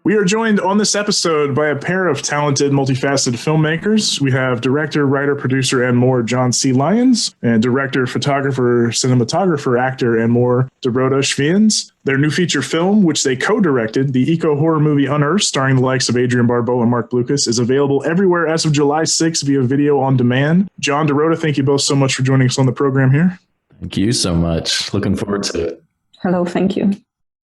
We are joined on this episode by a pair of talented, multifaceted filmmakers. We have director, writer, producer, and more, John C. Lyons, and director, photographer, cinematographer, actor, and more, Dorota Swies. Their new feature film, which they co-directed, the eco-horror movie Unearthed, starring the likes of Adrian Barbeau and Mark Blucas, is available everywhere as of July 6th via video on demand. John, Dorota, thank you both so much for joining us on the program here. Thank you so much. Looking forward to it. Hello, thank you.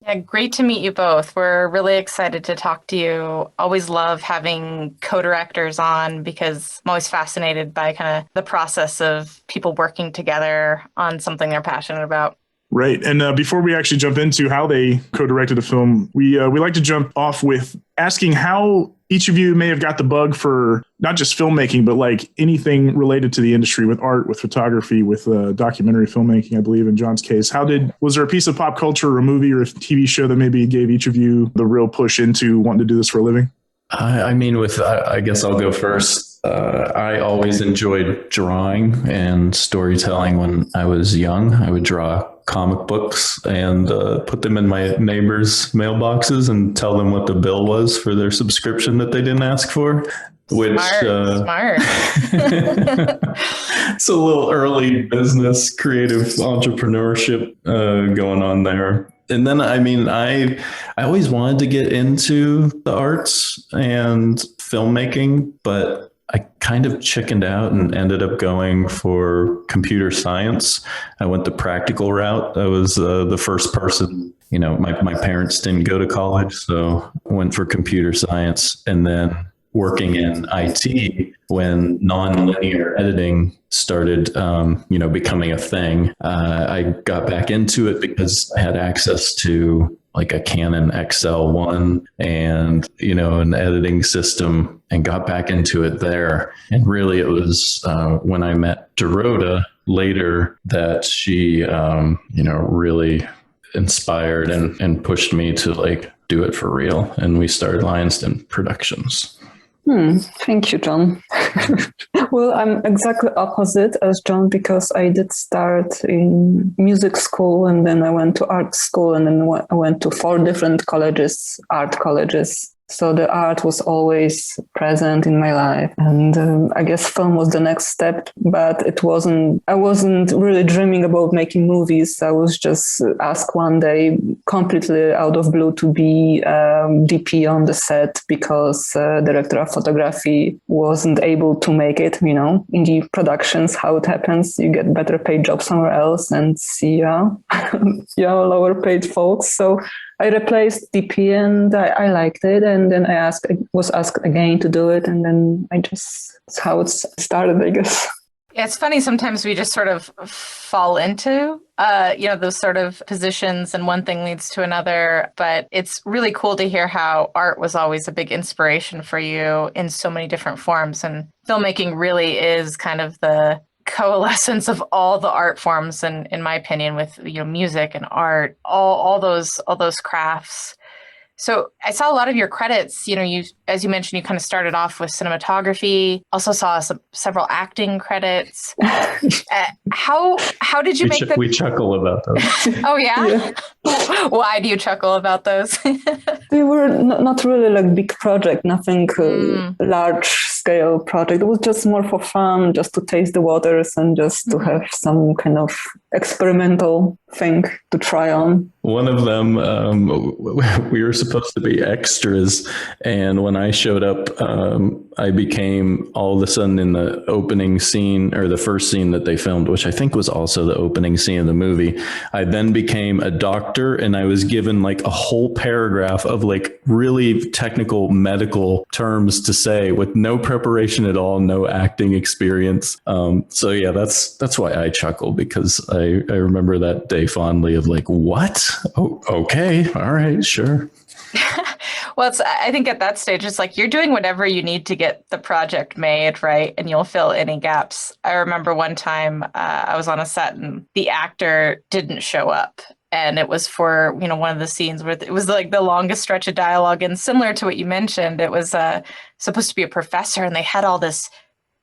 Yeah, great to meet you both. We're really excited to talk to you. Always love having co-directors on because I'm always fascinated by kind of the process of people working together on something they're passionate about. Right. And before we actually jump into how they co-directed a film, we like to jump off with asking how each of you may have got the bug for not just filmmaking, but like anything related to the industry with art, with photography, with documentary filmmaking, I believe in John's case. Was there a piece of pop culture or a movie or a TV show that maybe gave each of you the real push into wanting to do this for a living? I guess I'll go first. I always enjoyed drawing and storytelling when I was young. I would draw comic books and put them in my neighbors' mailboxes and tell them what the bill was for their subscription that they didn't ask for. Smart. It's a little early business, creative entrepreneurship going on there. And then, I always wanted to get into the arts and filmmaking, but I kind of chickened out and ended up going for computer science. I went the practical route. I was the first person, my parents didn't go to college, so I went for computer science. And then working in IT when nonlinear editing started, becoming a thing, I got back into it because I had access to like a Canon XL1 and, an editing system, and got back into it there. And really it was when I met Dorota later that she, really inspired and pushed me to like do it for real. And we started Lyons and Productions. Thank you, John. Well, I'm exactly opposite as John because I did start in music school and then I went to art school and then I went to 4 different colleges, art colleges. So the art was always present in my life. And I guess film was the next step, but I wasn't really dreaming about making movies. I was just asked one day completely out of blue to be DP on the set because director of photography wasn't able to make it, indie productions, how it happens. You get better paid job somewhere else and see lower paid folks. So I replaced DP and I liked it. And then I was asked again to do it. And then that's how it started, I guess. Yeah, it's funny. Sometimes we just sort of fall into, those sort of positions and one thing leads to another. But it's really cool to hear how art was always a big inspiration for you in so many different forms. And filmmaking really is kind of the coalescence of all the art forms, and in my opinion, with music and art, all those crafts. So I saw a lot of your credits. You, as you mentioned, you kind of started off with cinematography. Also saw several acting credits. How did you make that? We chuckle about those. Oh yeah? Why do you chuckle about those? They were not really like big project, nothing large scale project. It was just more for fun, just to taste the waters and just to have some kind of experimental thing to try on. One of them, we were supposed to be extras, and when I showed up, I became all of a sudden in the opening scene, or the first scene that they filmed, which I think was also the opening scene of the movie. I then became a doctor, and I was given like a whole paragraph of like really technical medical terms to say with no preparation at all, no acting experience. So yeah, that's why I chuckle, because I remember that day fondly of like, what? Oh, okay. All right, sure. Well, I think at that stage, it's like you're doing whatever you need to get the project made, right? And you'll fill any gaps. I remember one time I was on a set and the actor didn't show up. And it was for, one of the scenes where it was like the longest stretch of dialogue. And similar to what you mentioned, it was supposed to be a professor, and they had all this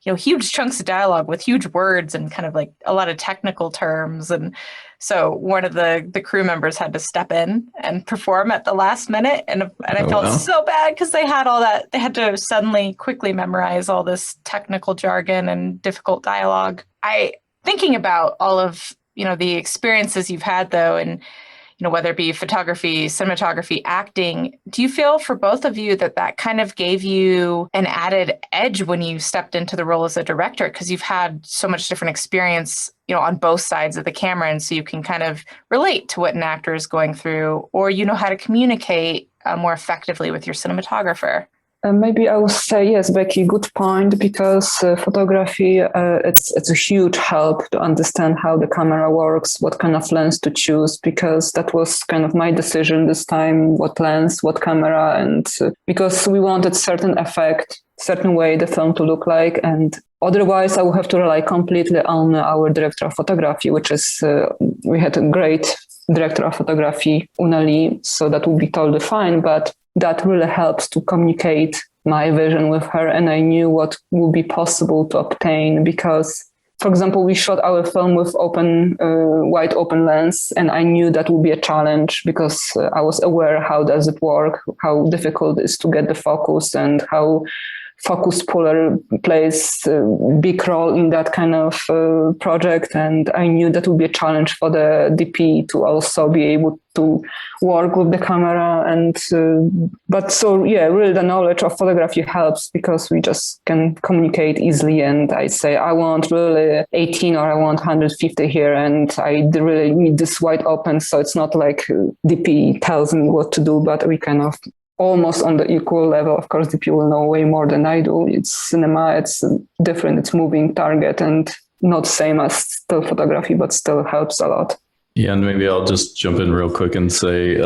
huge chunks of dialogue with huge words and kind of like a lot of technical terms. And so one of the crew members had to step in and perform at the last minute. And I felt so bad because they had all that. They had to suddenly quickly memorize all this technical jargon and difficult dialogue. Thinking about all of, the experiences you've had though, and whether it be photography, cinematography, acting, do you feel for both of you that kind of gave you an added edge when you stepped into the role as a director? Because you've had so much different experience, on both sides of the camera. And so you can kind of relate to what an actor is going through, or how to communicate more effectively with your cinematographer. Maybe I would say, yes, Becky, good point, because photography, it's a huge help to understand how the camera works, what kind of lens to choose, because that was kind of my decision this time, what lens, what camera, and because we wanted certain effect, certain way the film to look like, and otherwise I would have to rely completely on our director of photography, which is, we had a great director of photography, Una Lee, so that would be totally fine, but that really helps to communicate my vision with her. And I knew what would be possible to obtain because, for example, we shot our film with wide open lens. And I knew that would be a challenge because I was aware how does it work, how difficult it is to get the focus and how focus puller plays a big role in that kind of project. And I knew that would be a challenge for the DP to also be able to work with the camera. And really the knowledge of photography helps because we just can communicate easily. And I say, I want really 18 or I want 150 here. And I really need this wide open. So it's not like DP tells me what to do, but we kind of almost on the equal level. Of course, DP will know way more than I do. It's cinema, it's different, it's moving target and not same as still photography, but still helps a lot. Yeah, and maybe I'll just jump in real quick and say,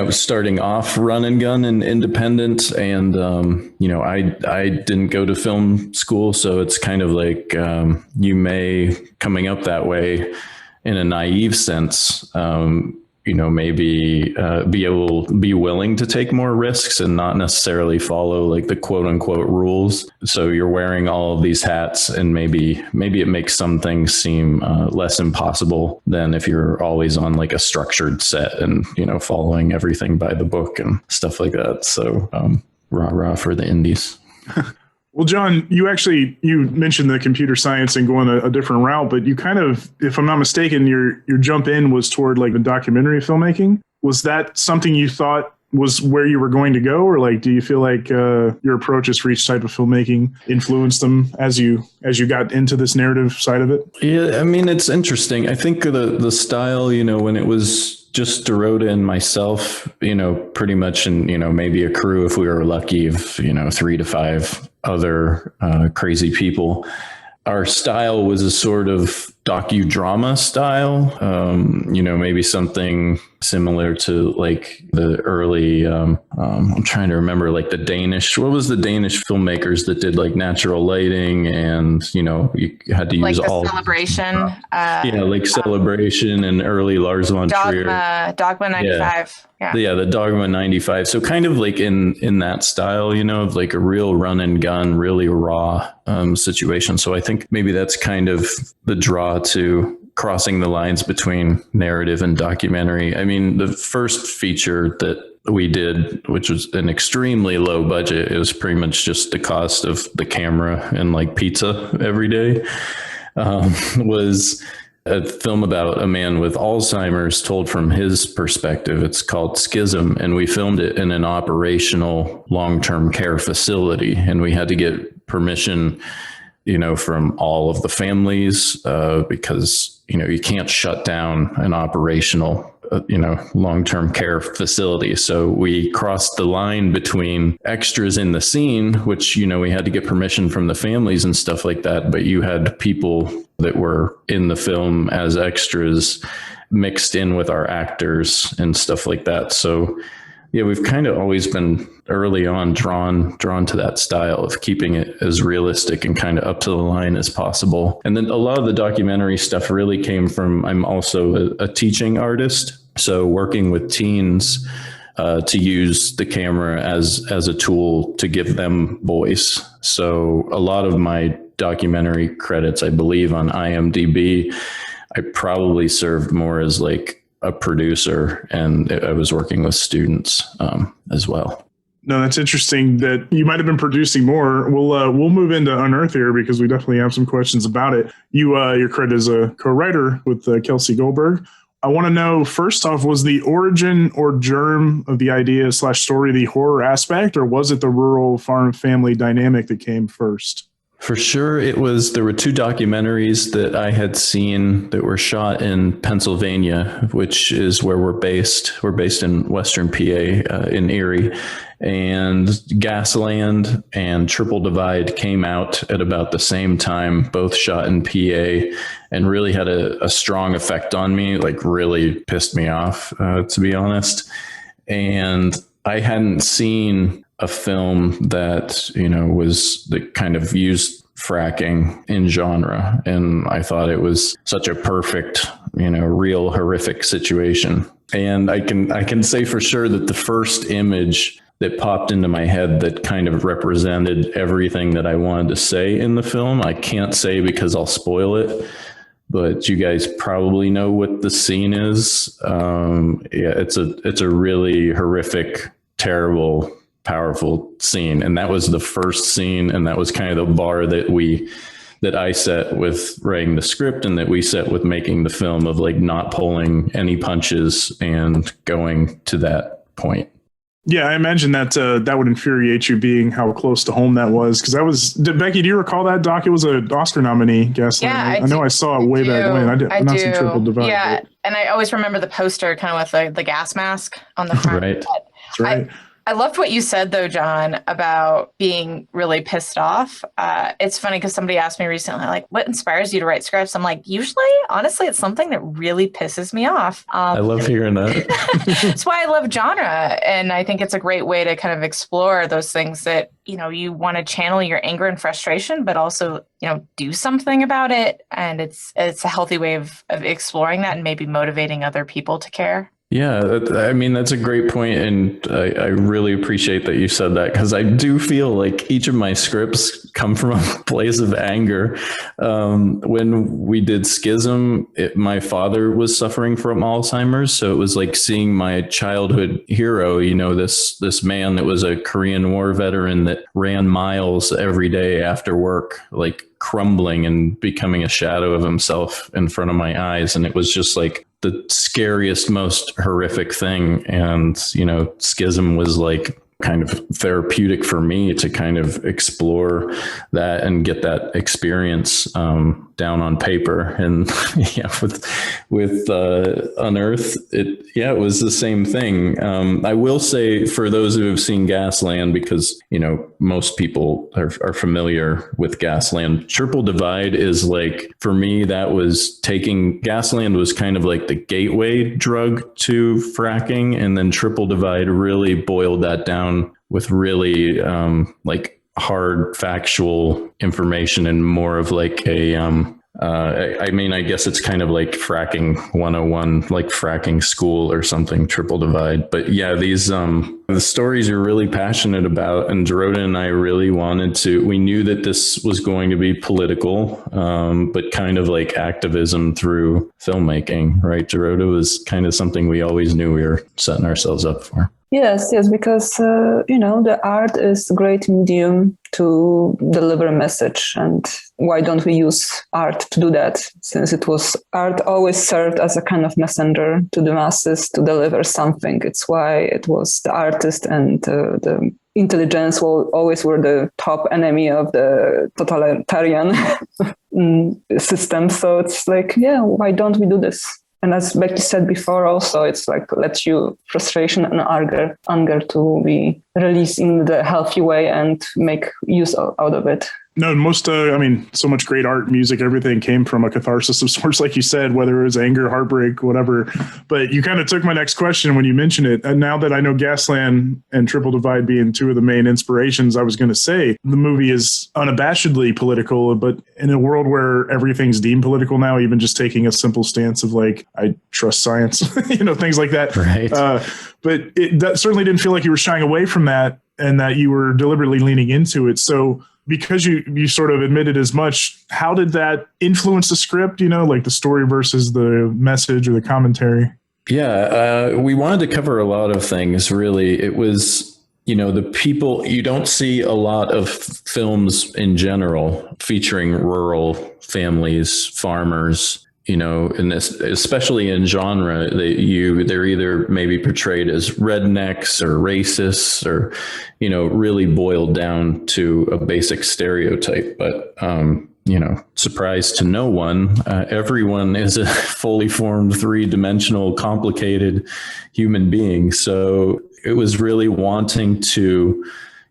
starting off run and gun and independent, and I didn't go to film school, so it's kind of like you may coming up that way in a naive sense. Maybe be willing to take more risks and not necessarily follow like the quote unquote rules. So you're wearing all of these hats, and maybe it makes some things seem less impossible than if you're always on like a structured set and, following everything by the book and stuff like that. So rah for the indies. Well, John, you mentioned the computer science and going a different route, but you kind of, if I'm not mistaken, your jump in was toward like the documentary filmmaking. Was that something you thought was where you were going to go, or like, do you feel like your approaches for each type of filmmaking influenced them as you got into this narrative side of it? Yeah, I mean, it's interesting. I think the style, when it was just Dorota and myself, pretty much, and maybe a crew if we were lucky of 3 to 5 other crazy people. Our style was a sort of docudrama style, maybe something similar to like the early, I'm trying to remember like what was the Danish filmmakers that did like natural lighting and, you had to use like all Celebration. Celebration and early Lars von Trier. Dogma 95. Yeah, the Dogma 95. So kind of like in that style, of like a real run and gun, really raw situation. So I think maybe that's kind of the draw to crossing the lines between narrative and documentary. I mean, the first feature that we did, which was an extremely low budget, it was pretty much just the cost of the camera and like pizza every day, was a film about a man with Alzheimer's told from his perspective. It's called Schism, and we filmed it in an operational long-term care facility, and we had to get permission from all of the families because you can't shut down an operational long-term care facility. So we crossed the line between extras in the scene, which, we had to get permission from the families and stuff like that. But you had people that were in the film as extras mixed in with our actors and stuff like that. So yeah, we've kind of always been early on drawn to that style of keeping it as realistic and kind of up to the line as possible. And then a lot of the documentary stuff really came from, I'm also a teaching artist. So working with teens to use the camera as a tool to give them voice. So a lot of my documentary credits, I believe, on IMDb, I probably served more as like a producer, and I was working with students as well. No, that's interesting that you might have been producing more. We'll move into Unearth here because we definitely have some questions about it. Your credit as a co-writer with Kelsey Goldberg. I want to know, first off, was the origin or germ of the idea / story the horror aspect, or was it the rural farm family dynamic that came first? For sure, there were 2 documentaries that I had seen that were shot in Pennsylvania, which is where we're based. We're based in Western PA in Erie. And Gasland and Triple Divide came out at about the same time, both shot in PA, and really had a strong effect on me, like really pissed me off, to be honest. And I hadn't seen a film that, that kind of used fracking in genre. And I thought it was such a perfect, real horrific situation. And I can say for sure that the first image that popped into my head that kind of represented everything that I wanted to say in the film, I can't say because I'll spoil it, but you guys probably know what the scene is. It's a really horrific, terrible, powerful scene. And that was the first scene. And that was kind of the bar that I set with writing the script, and that we set with making the film, of like not pulling any punches and going to that point. Yeah, I imagine that that would infuriate you, being how close to home that was. Because Becky, do you recall that doc? It was an Oscar nominee, Gasland. Yeah, I know I saw it way back when. I not seen Triple Divide. Yeah, and I always remember the poster kind of with the gas mask on the front. Right. That's right. I loved what you said, though, John, about being really pissed off. It's funny because somebody asked me recently, like, what inspires you to write scripts? I'm like, usually, honestly, it's something that really pisses me off. I love hearing that. That's why I love genre. And I think it's a great way to kind of explore those things that, you want to channel your anger and frustration, but also, do something about it. And it's a healthy way of exploring that and maybe motivating other people to care. Yeah, I mean, that's a great point, and I really appreciate that you said that, because I do feel like each of my scripts come from a place of anger. When we did Schism, my father was suffering from Alzheimer's, so it was like seeing my childhood hero, this man that was a Korean War veteran that ran miles every day after work, like crumbling and becoming a shadow of himself in front of my eyes. And it was just like the scariest, most horrific thing. And, Schism was like kind of therapeutic for me to kind of explore that and get that experience down on paper. And with Unearth, it was the same thing. I will say, for those who have seen Gasland, because most people are familiar with Gasland, Triple Divide is like, for me, that was Gasland was kind of like the gateway drug to fracking, and then Triple Divide really boiled that down with really like hard factual information, and more of like a I guess it's kind of like fracking 101, like fracking school or something, Triple Divide. But yeah, these the stories you're really passionate about, and Dorota and I really we knew that this was going to be political, but kind of like activism through filmmaking, right? Dorota was kind of something we always knew we were setting ourselves up for. Yes, because, the art is a great medium to deliver a message. And why don't we use art to do that? Since art always served as a kind of messenger to the masses to deliver something. It's why it was the artist and the intelligence always were the top enemy of the totalitarian system. So it's like, why don't we do this? And as Becky said before, also, it's like let you frustration and anger to be released in the healthy way and make use out of it. No, most, I mean, so much great art, music, everything came from a catharsis of sorts, like you said, whether it was anger, heartbreak, whatever. But you kind of took my next question when you mentioned it. And now that I know Gasland and Triple Divide being two of the main inspirations, I was going to say the movie is unabashedly political, but in a world where everything's deemed political now, even just taking a simple stance of like, I trust science, things like that. Right. But that certainly didn't feel like you were shying away from that and that you were deliberately leaning into it. So because you sort of admitted as much, how did that influence the script, like the story versus the message or the commentary? Yeah, we wanted to cover a lot of things, really. It was, the people, you don't see a lot of films in general featuring rural families, farmers, and especially in genre, they're either maybe portrayed as rednecks or racists or, really boiled down to a basic stereotype. But, surprise to no one, everyone is a fully formed, three-dimensional, complicated human being. So it was really wanting to,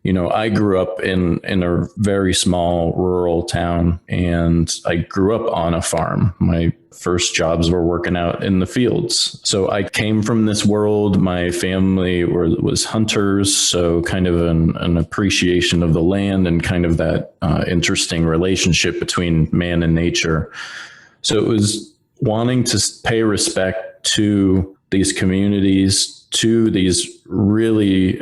I grew up in a very small rural town, and I grew up on a farm. My first jobs were working out in the fields. So I came from this world. My family was hunters, so kind of an appreciation of the land and kind of that interesting relationship between man and nature. So it was wanting to pay respect to these communities, to these really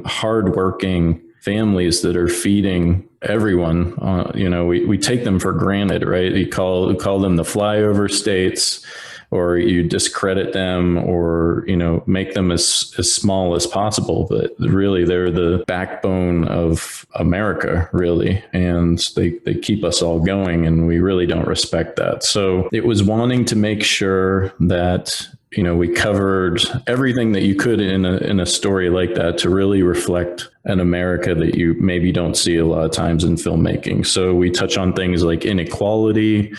hardworking families that are feeding everyone. We take them for granted, right? You call them the flyover states, or you discredit them, or make them as small as possible. But really, they're the backbone of America, really, and they keep us all going, and we really don't respect that. So it was wanting to make sure that we covered everything that you could in a story like that to really reflect an America that you maybe don't see a lot of times in filmmaking. So we touch on things like inequality,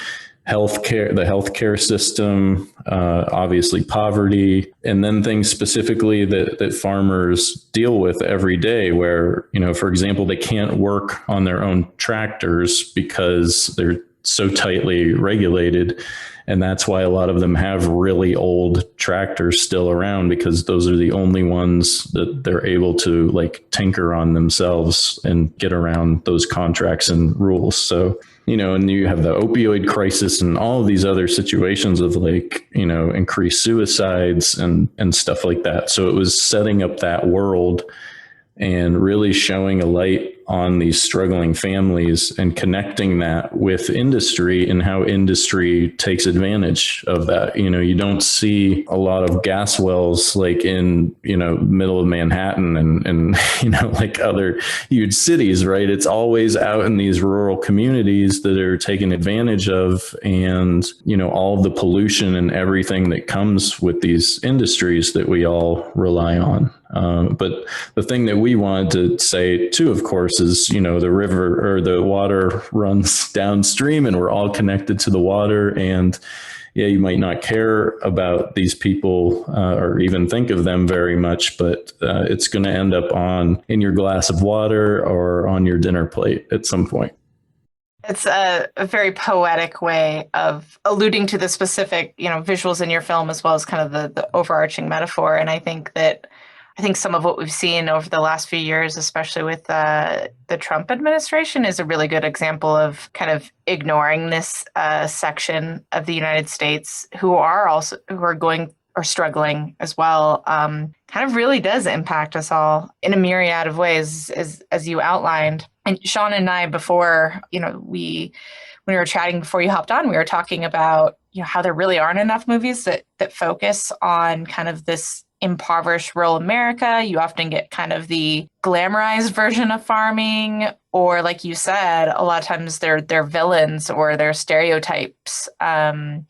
healthcare, the healthcare system, obviously poverty, and then things specifically that farmers deal with every day where, for example, they can't work on their own tractors because they're so tightly regulated. And that's why a lot of them have really old tractors still around, because those are the only ones that they're able to tinker on themselves and get around those contracts and rules. So, and you have the opioid crisis and all of these other situations of increased suicides and stuff like that. So it was setting up that world and really showing a light on these struggling families and connecting that with industry and how industry takes advantage of that. You don't see a lot of gas wells in, middle of Manhattan and other huge cities, right? It's always out in these rural communities that are taken advantage of, and, all of the pollution and everything that comes with these industries that we all rely on. But the thing that we wanted to say too, of course, is, the river or the water runs downstream and we're all connected to the water. And yeah, you might not care about these people or even think of them very much, but it's going to end up in your glass of water or on your dinner plate at some point. It's a very poetic way of alluding to the specific, visuals in your film, as well as kind of the overarching metaphor. And I think some of what we've seen over the last few years, especially with the Trump administration, is a really good example of kind of ignoring this section of the United States who are struggling as well. Kind of really does impact us all in a myriad of ways, as you outlined. And Sean and I, before, when we were chatting before you hopped on, we were talking about how there really aren't enough movies that focus on kind of this impoverished rural America. You often get kind of the glamorized version of farming, or like you said, a lot of times they're villains or they're stereotypes. And,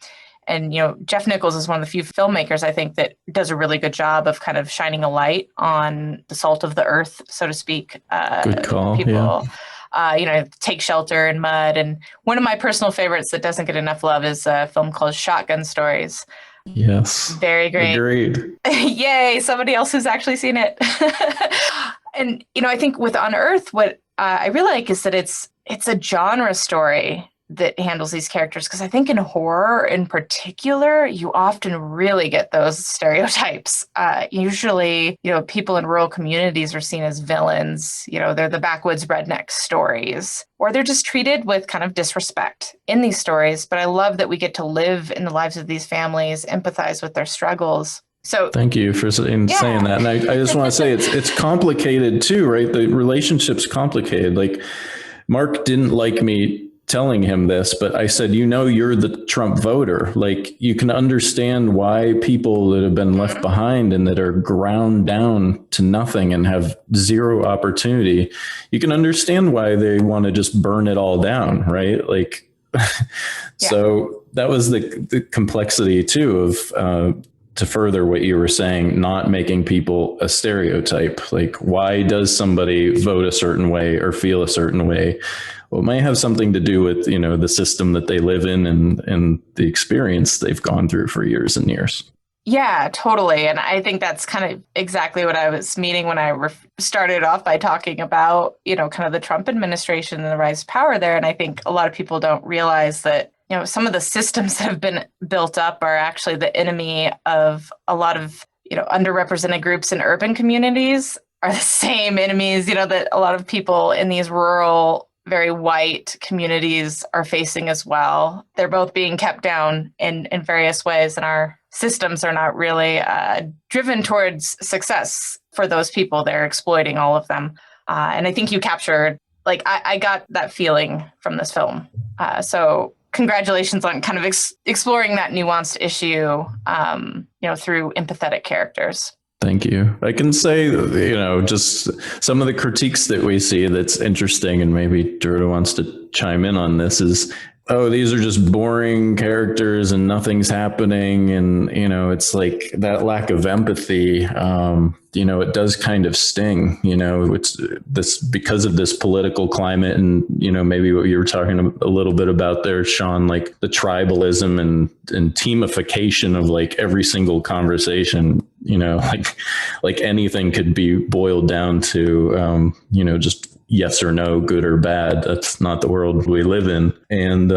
Jeff Nichols is one of the few filmmakers, I think, that does a really good job of kind of shining a light on the salt of the earth, so to speak. Good call. People, yeah. Take shelter in mud. And one of my personal favorites that doesn't get enough love is a film called Shotgun Stories. Yes. Very great. Agreed. Yay, somebody else who's actually seen it. And, I think with Unearth, what I really like is that it's a genre story that handles these characters, because I think in horror in particular, you often really get those stereotypes. Usually, people in rural communities are seen as villains. They're the backwoods redneck stories, or they're just treated with kind of disrespect in these stories. But I love that we get to live in the lives of these families, empathize with their struggles. So thank you for saying that. And I just want to say it's complicated too, right? The relationship's complicated. Like, Mark didn't like me telling him this, but I said, you're the Trump voter. Like, you can understand why people that have been left behind and that are ground down to nothing and have zero opportunity, you can understand why they want to just burn it all down, right? Like, So that was the complexity too of, to further what you were saying, not making people a stereotype. Like, why does somebody vote a certain way or feel a certain way? Well, it might have something to do with, the system that they live in and the experience they've gone through for years and years. Yeah, totally. And I think that's kind of exactly what I was meaning when I started off by talking about, kind of the Trump administration and the rise of power there. And I think a lot of people don't realize that, some of the systems that have been built up are actually the enemy of a lot of, underrepresented groups in urban communities are the same enemies, that a lot of people in these rural, very white communities are facing as well. They're both being kept down in various ways, and our systems are not really driven towards success for those people. They're exploiting all of them. And I think you captured, I got that feeling from this film. So congratulations on kind of exploring that nuanced issue, through empathetic characters. Thank you. I can say, just some of the critiques that we see that's interesting, and maybe Dorota wants to chime in on this, is, these are just boring characters and nothing's happening. And, it's like that lack of empathy, it does kind of sting, it's this because of this political climate and, maybe what you were talking a little bit about there, Sean, like the tribalism and teamification of like every single conversation, like anything could be boiled down to, just yes or no, good or bad. That's not the world we live in. And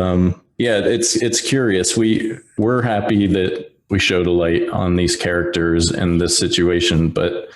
it's curious. We're happy that we showed a light on these characters and this situation, but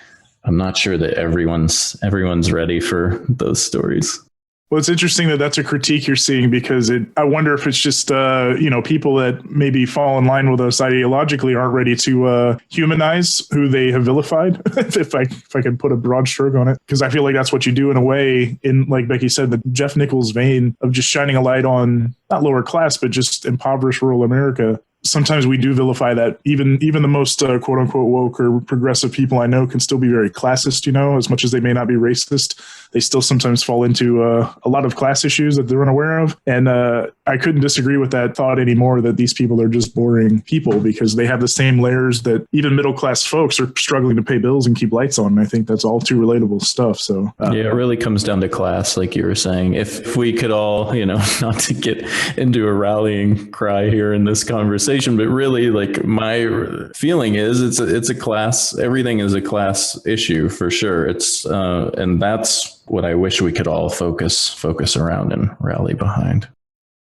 I'm not sure that everyone's ready for those stories. Well, it's interesting that that's a critique you're seeing, because I wonder if it's just, people that maybe fall in line with us ideologically aren't ready to humanize who they have vilified, if I can put a broad stroke on it. Because I feel like that's what you do in a way, in, like Becky said, the Jeff Nichols vein of just shining a light on not lower class, but just impoverished rural America. Sometimes we do vilify that. Even the most quote unquote woke or progressive people I know can still be very classist, as much as they may not be racist. They still sometimes fall into a lot of class issues that they're unaware of. And I couldn't disagree with that thought anymore, that these people are just boring people, because they have the same layers that even middle class folks are struggling to pay bills and keep lights on. And I think that's all too relatable stuff. So it really comes down to class, like you were saying. If we could all, not to get into a rallying cry here in this conversation, but really, like, my feeling is it's a class. Everything is a class issue for sure. It's and that's what I wish we could all focus around and rally behind.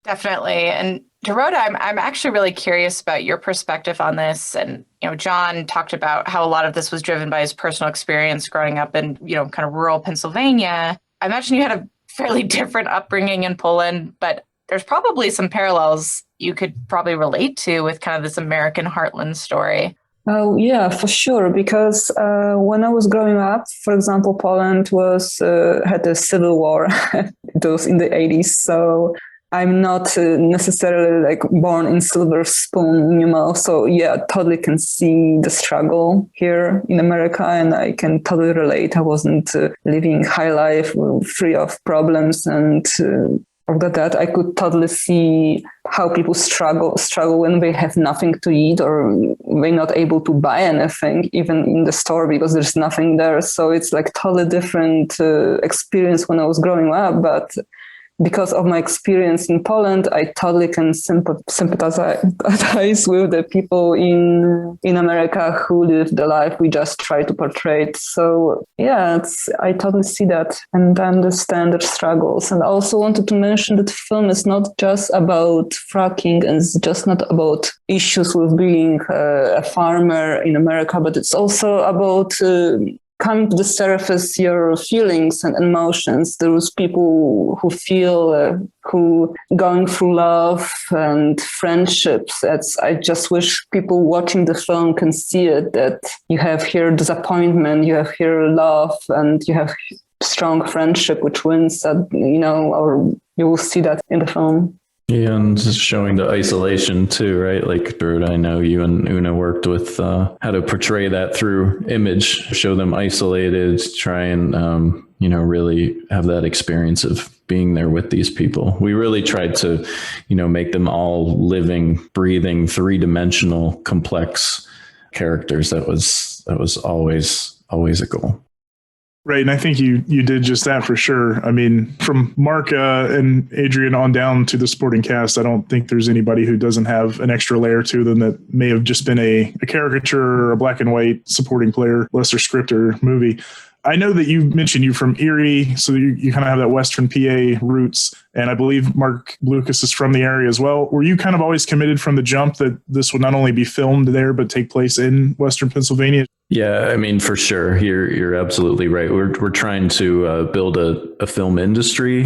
Definitely. And Dorota, I'm actually really curious about your perspective on this. And, John talked about how a lot of this was driven by his personal experience growing up in, kind of rural Pennsylvania. I imagine you had a fairly different upbringing in Poland, but there's probably some parallels you could probably relate to with kind of this American heartland story. Oh, yeah, for sure. Because when I was growing up, for example, Poland had a civil war. It was in the 80s. So I'm not necessarily like born in silver spoon, So yeah, totally can see the struggle here in America, and I can totally relate. I wasn't living high life free of problems and after that, I could totally see how people struggle when they have nothing to eat or they're not able to buy anything, even in the store, because there's nothing there. So it's like totally different experience when I was growing up. But because of my experience in Poland, I totally can sympathize with the people in America who live the life we just try to portray. So yeah, I totally see that and understand their struggles. And I also wanted to mention that film is not just about fracking and it's just not about issues with being a farmer in America, but it's also about come to the surface your feelings and emotions. There's people who feel who going through love and friendships. I just wish people watching the film can see it, that you have here disappointment, you have here love, and you have strong friendship which wins that, or you will see that in the film. Yeah, and just showing the isolation too, right? Like, Dorota, I know you and Una worked with how to portray that through image, show them isolated, try and, really have that experience of being there with these people. We really tried to, make them all living, breathing, three-dimensional, complex characters. That was always a goal. Right. And I think you did just that for sure. I mean, from Mark and Adrian on down to the supporting cast, I don't think there's anybody who doesn't have an extra layer to them that may have just been a caricature or a black and white supporting player, lesser script or movie. I know that you mentioned you from Erie, so you kind of have that Western PA roots. And I believe Mark Lucas is from the area as well. Were you kind of always committed from the jump that this would not only be filmed there, but take place in Western Pennsylvania? Yeah, I mean, for sure. You're absolutely right. We're trying to build a film industry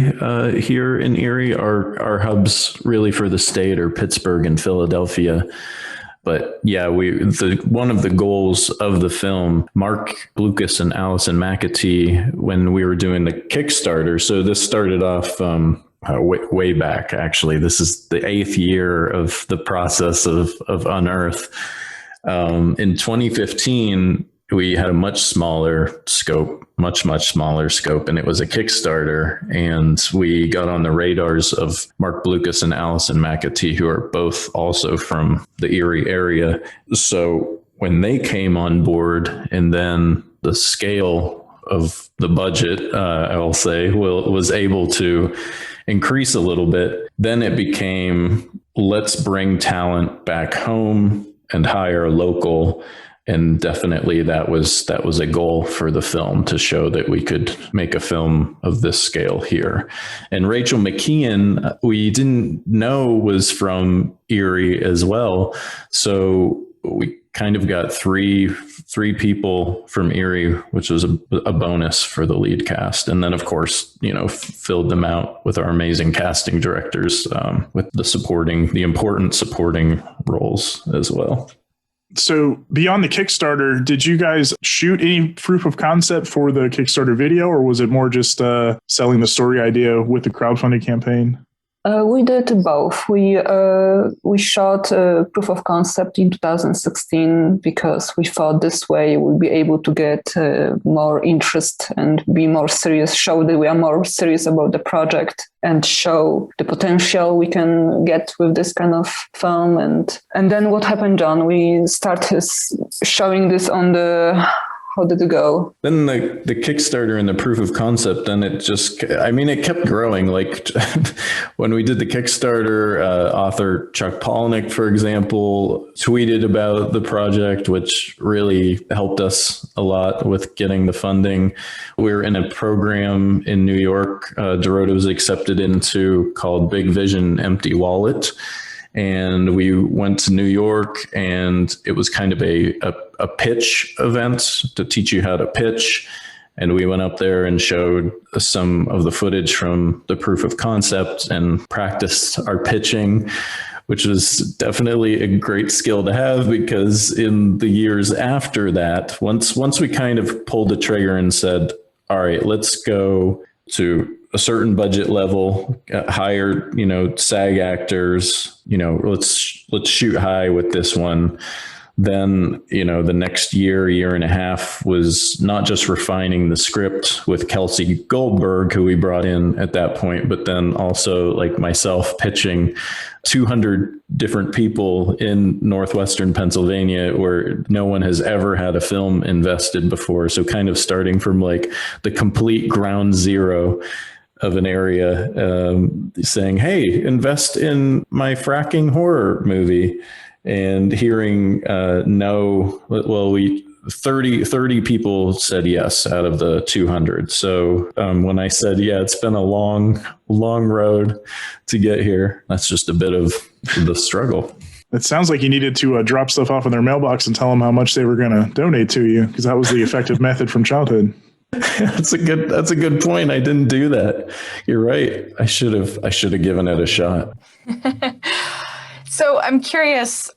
here in Erie. Our hubs really for the state are Pittsburgh and Philadelphia. But yeah, one of the goals of the film, Mark Lucas and Allison McAtee, when we were doing the Kickstarter. So this started off way back, actually. This is the 8th year of the process of Unearth. In 2015, we had a much smaller scope, much smaller scope, and it was a Kickstarter. And we got on the radars of Mark Lucas and Allison McAtee, who are both also from the Erie area. So when they came on board, and then the scale of the budget, I will say, was able to increase a little bit, then it became, let's bring talent back home and hire local. And definitely that was a goal for the film, to show that we could make a film of this scale here. And Rachel McKeon, we didn't know was from Erie as well. So we kind of got three people from Erie, which was a bonus for the lead cast. And then, of course, filled them out with our amazing casting directors with the important supporting roles as well. So beyond the Kickstarter, did you guys shoot any proof of concept for the Kickstarter video, or was it more just selling the story idea with the crowdfunding campaign? We did both. We shot proof of concept in 2016 because we thought this way we'd be able to get more interest and be more serious, show that we are more serious about the project and show the potential we can get with this kind of film. And then what happened, John? We started showing this on the... How did it go? Then the Kickstarter and the proof of concept, then it kept growing. Like when we did the Kickstarter, author Chuck Palahniuk, for example, tweeted about the project, which really helped us a lot with getting the funding. We were in a program in New York, Dorota was accepted into, called Big Vision, Empty Wallet. And we went to New York, and it was kind of a pitch event to teach you how to pitch. And we went up there and showed some of the footage from the proof of concept and practiced our pitching, which was definitely a great skill to have, because in the years after that, once we kind of pulled the trigger and said, all right, let's go to a certain budget level, hire, SAG actors, let's shoot high with this one. Then, the next year and a half was not just refining the script with Kelsey Goldberg, who we brought in at that point, but then also like myself pitching 200 different people in Northwestern Pennsylvania where no one has ever had a film invested before. So kind of starting from like the complete ground zero of an area saying, hey, invest in my fracking horror movie, and hearing no, well, 30 people said yes out of the 200. So when I said, yeah, it's been a long road to get here, that's just a bit of the struggle. It sounds like you needed to drop stuff off in their mailbox and tell them how much they were going to donate to you, because that was the effective method from childhood. That's a good point. I didn't do that. You're right. I should have given it a shot. So I'm curious,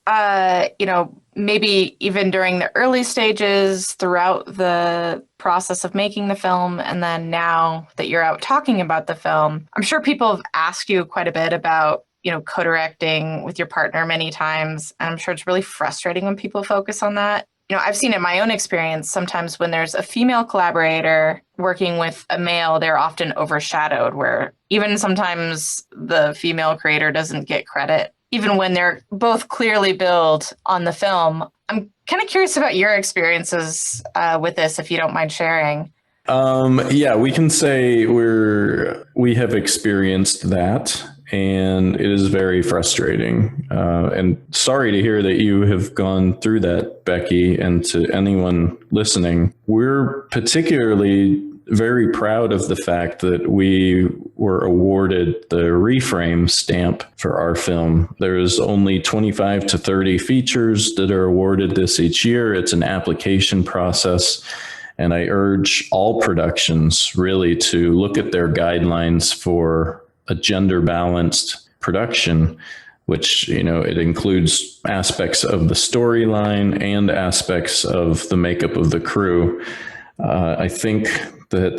maybe even during the early stages, throughout the process of making the film, and then now that you're out talking about the film, I'm sure people have asked you quite a bit about, co-directing with your partner many times. And I'm sure it's really frustrating when people focus on that. I've seen in my own experience, sometimes when there's a female collaborator working with a male, they're often overshadowed, where even sometimes the female creator doesn't get credit, even when they're both clearly billed on the film. I'm kind of curious about your experiences with this, if you don't mind sharing. Yeah, we can say we have experienced that. And it is very frustrating. And sorry to hear that you have gone through that, Becky. And to anyone listening, we're particularly very proud of the fact that we were awarded the reframe stamp for our film. There's only 25 to 30 features that are awarded this each year. It's an application process. And I urge all productions really to look at their guidelines for a gender balanced production, which, it includes aspects of the storyline and aspects of the makeup of the crew. I think that,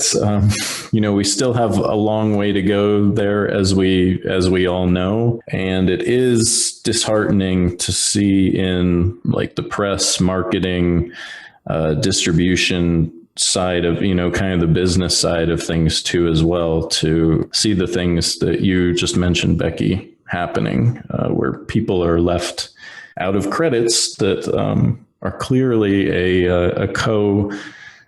we still have a long way to go there, as we all know. And it is disheartening to see in like the press, marketing, distribution side of, kind of the business side of things too, as well, to see the things that you just mentioned, Becky, happening, where people are left out of credits that are clearly a co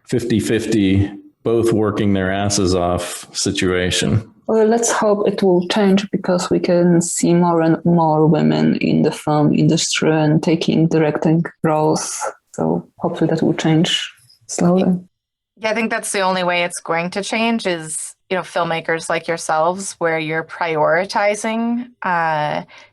50-50, both working their asses off situation. Well, let's hope it will change, because we can see more and more women in the film industry and taking directing roles. So hopefully that will change slowly. Yeah, I think that's the only way it's going to change is, filmmakers like yourselves, where you're prioritizing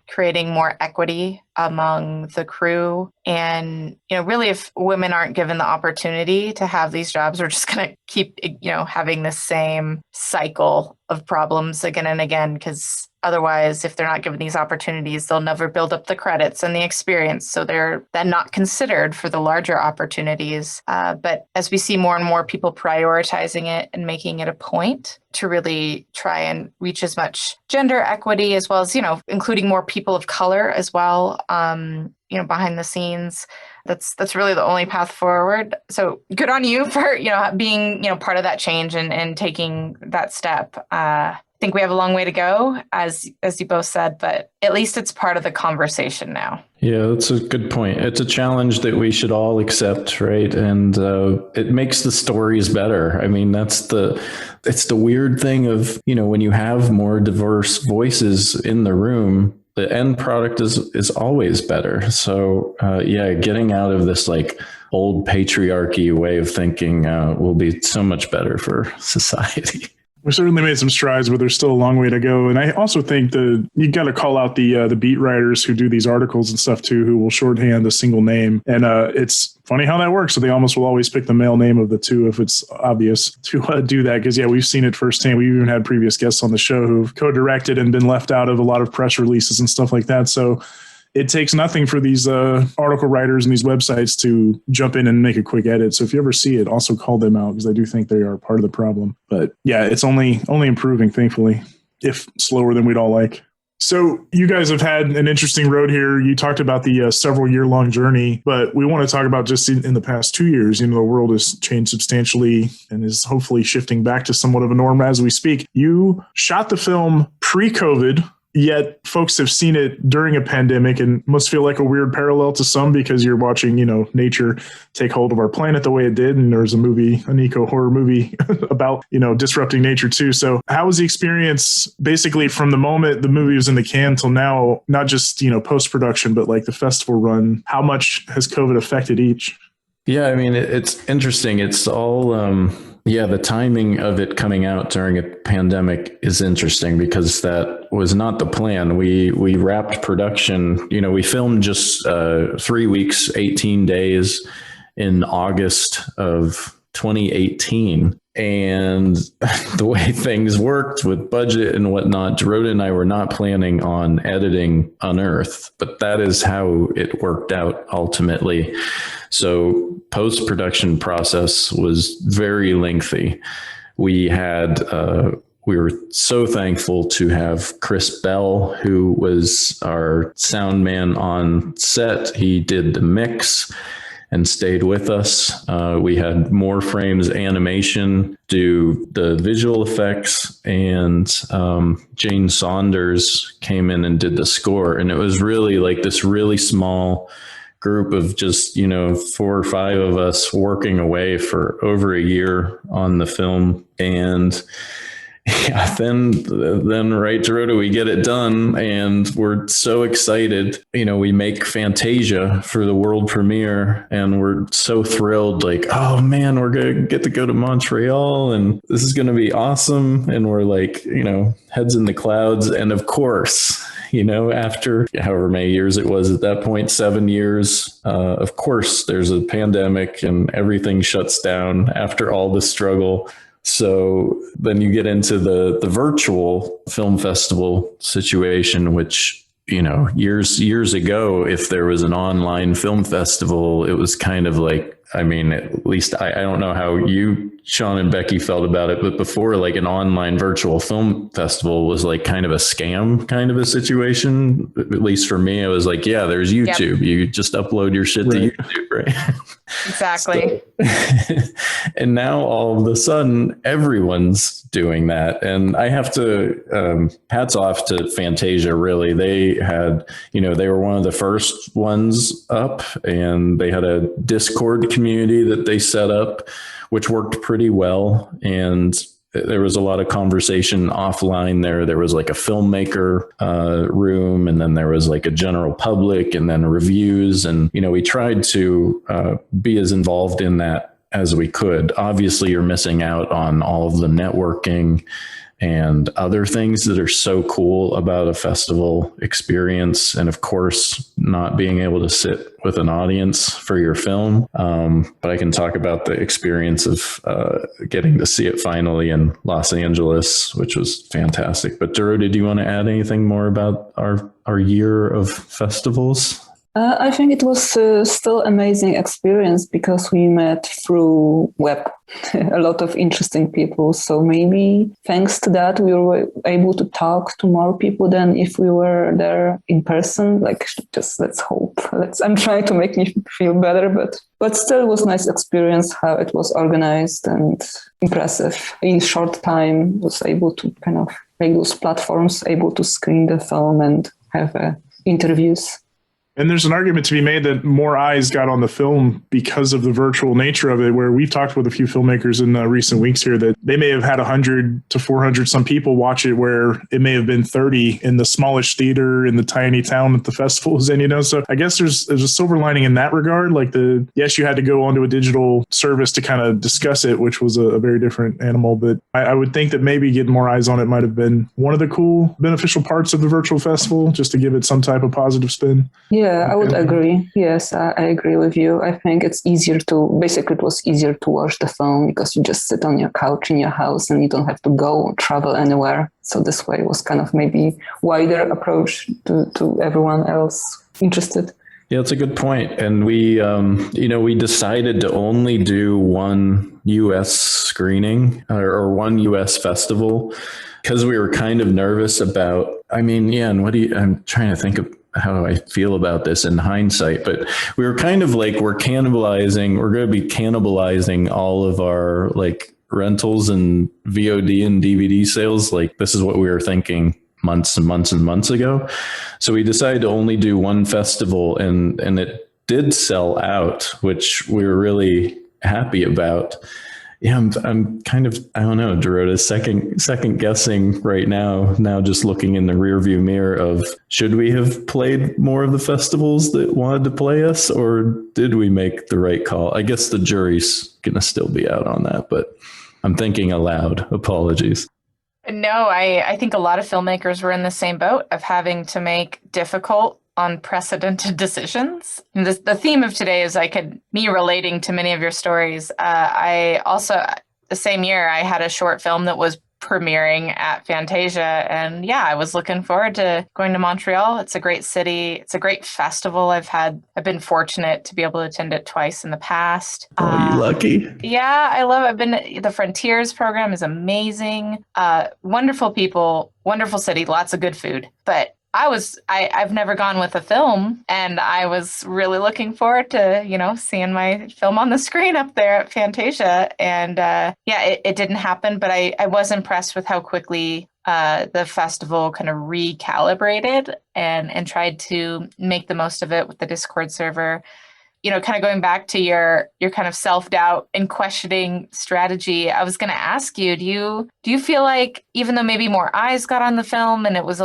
creating more equity among the crew. And, really, if women aren't given the opportunity to have these jobs, we're just going to keep, having the same cycle of problems again and again, because otherwise, if they're not given these opportunities, they'll never build up the credits and the experience. So they're then not considered for the larger opportunities. But as we see more and more people prioritizing it and making it a point to really try and reach as much gender equity, as well as, including more people of color as well, behind the scenes, that's really the only path forward. So good on you for, being, part of that change and taking that step. I think we have a long way to go, as you both said, but at least it's part of the conversation now. Yeah, that's a good point. It's a challenge that we should all accept, right? And it makes the stories better. I mean, it's the weird thing of, when you have more diverse voices in the room, the end product is always better. So getting out of this like old patriarchy way of thinking will be so much better for society. We certainly made some strides, but there's still a long way to go. And I also think you got to call out the beat writers who do these articles and stuff too, who will shorthand a single name. And it's funny how that works. So they almost will always pick the male name of the two if it's obvious to do that. Because we've seen it firsthand. We've even had previous guests on the show who've co-directed and been left out of a lot of press releases and stuff like that. So it takes nothing for these article writers and these websites to jump in and make a quick edit. So if you ever see it, also call them out, because I do think they are part of the problem. But yeah, it's only improving, thankfully, if slower than we'd all like. So you guys have had an interesting road here. You talked about the several year-long journey, but we want to talk about just in the past 2 years. The world has changed substantially and is hopefully shifting back to somewhat of a norm as we speak. You shot the film pre-COVID. yet folks have seen it during a pandemic and must feel like a weird parallel to some because you're watching, nature take hold of our planet the way it did. And there's an eco horror movie about, disrupting nature too. So how was the experience basically from the moment the movie was in the can till now, not just, post-production, but like the festival run? How much has COVID affected each? Yeah, I mean, it's interesting. It's all, the timing of it coming out during a pandemic is interesting because that was not the plan. We wrapped production, we filmed just 3 weeks, 18 days in August of 2018. And the way things worked with budget and whatnot, Dorota and I were not planning on editing Unearth, but that is how it worked out ultimately. So post-production process was very lengthy. We were so thankful to have Chris Bell, who was our sound man on set. He did the mix and stayed with us. We had More Frames Animation do the visual effects, and Jane Saunders came in and did the score. And it was really like this really small group of just, 4 or 5 of us working away for over a year on the film. And yeah, then right, Dorota, we get it done and we're so excited. We make Fantasia for the world premiere and we're so thrilled, like, oh man, we're going to get to go to Montreal and this is going to be awesome. And we're like, heads in the clouds. And of course, after however many years it was at that point, 7 years, of course, there's a pandemic and everything shuts down after all the struggle. So then you get into the virtual film festival situation, which, years ago, if there was an online film festival, it was kind of like, at least I don't know how you, Sean and Becky, felt about it, but before, like, an online virtual film festival was like kind of a scam kind of a situation. At least for me, it was like, yeah, there's YouTube. Yep. You just upload your shit to YouTube, right? Exactly. And now all of a sudden, everyone's doing that. And I have to, hats off to Fantasia, really. They had, they were one of the first ones up, and they had a Discord community that they set up, which worked pretty well. And there was a lot of conversation offline there. There was like a filmmaker room, and then there was like a general public, and then reviews. And, we tried to be as involved in that as we could. Obviously, you're missing out on all of the networking and other things that are so cool about a festival experience. And of course, not being able to sit with an audience for your film. But I can talk about the experience of getting to see it finally in Los Angeles, which was fantastic. But Dorota, do you want to add anything more about our year of festivals? I think it was still amazing experience because we met through web a lot of interesting people. So maybe thanks to that, we were able to talk to more people than if we were there in person. Like, just let's hope. I'm trying to make me feel better, but still it was a nice experience how it was organized and impressive. In short time, was able to kind of make those platforms able to screen the film and have interviews. And there's an argument to be made that more eyes got on the film because of the virtual nature of it, where we've talked with a few filmmakers in recent weeks here that they may have had 100 to 400 some people watch it, where it may have been 30 in the smallish theater in the tiny town that the festival was in, So I guess there's a silver lining in that regard. Like yes, you had to go onto a digital service to kind of discuss it, which was a very different animal. But I would think that maybe getting more eyes on it might have been one of the cool beneficial parts of the virtual festival, just to give it some type of positive spin. Yeah, I would agree. Yes, I agree with you. I think it was easier to watch the film because you just sit on your couch in your house and you don't have to go or travel anywhere. So this way was kind of maybe wider approach to everyone else interested. Yeah, that's a good point. And we decided to only do one U.S. screening or one U.S. festival because we were kind of nervous about, and I'm trying to think of how I feel about this in hindsight, but we were kind of like, we're going to be cannibalizing all of our like rentals and VOD and DVD sales. Like, this is what we were thinking months and months and months ago. So we decided to only do one festival, and it did sell out, which we were really happy about. Yeah, I'm kind of, I don't know, Dorota, second guessing right now just looking in the rearview mirror of, should we have played more of the festivals that wanted to play us, or did we make the right call? I guess the jury's going to still be out on that, but I'm thinking aloud. Apologies. No, I think a lot of filmmakers were in the same boat of having to make difficult, unprecedented decisions. And the theme of today is me relating to many of your stories. I also, the same year, I had a short film that was premiering at Fantasia. And yeah, I was looking forward to going to Montreal. It's a great city. It's a great festival. I've been fortunate to be able to attend it twice in the past. Oh, you lucky. Yeah, I love it. The Frontiers program is amazing. Wonderful people, wonderful city, lots of good food. But I've never gone with a film, and I was really looking forward to, seeing my film on the screen up there at Fantasia. And it didn't happen, but I was impressed with how quickly the festival kind of recalibrated and tried to make the most of it with the Discord server. Kind of going back to your kind of self-doubt and questioning strategy, I was going to ask you, do you feel like, even though maybe more eyes got on the film and it was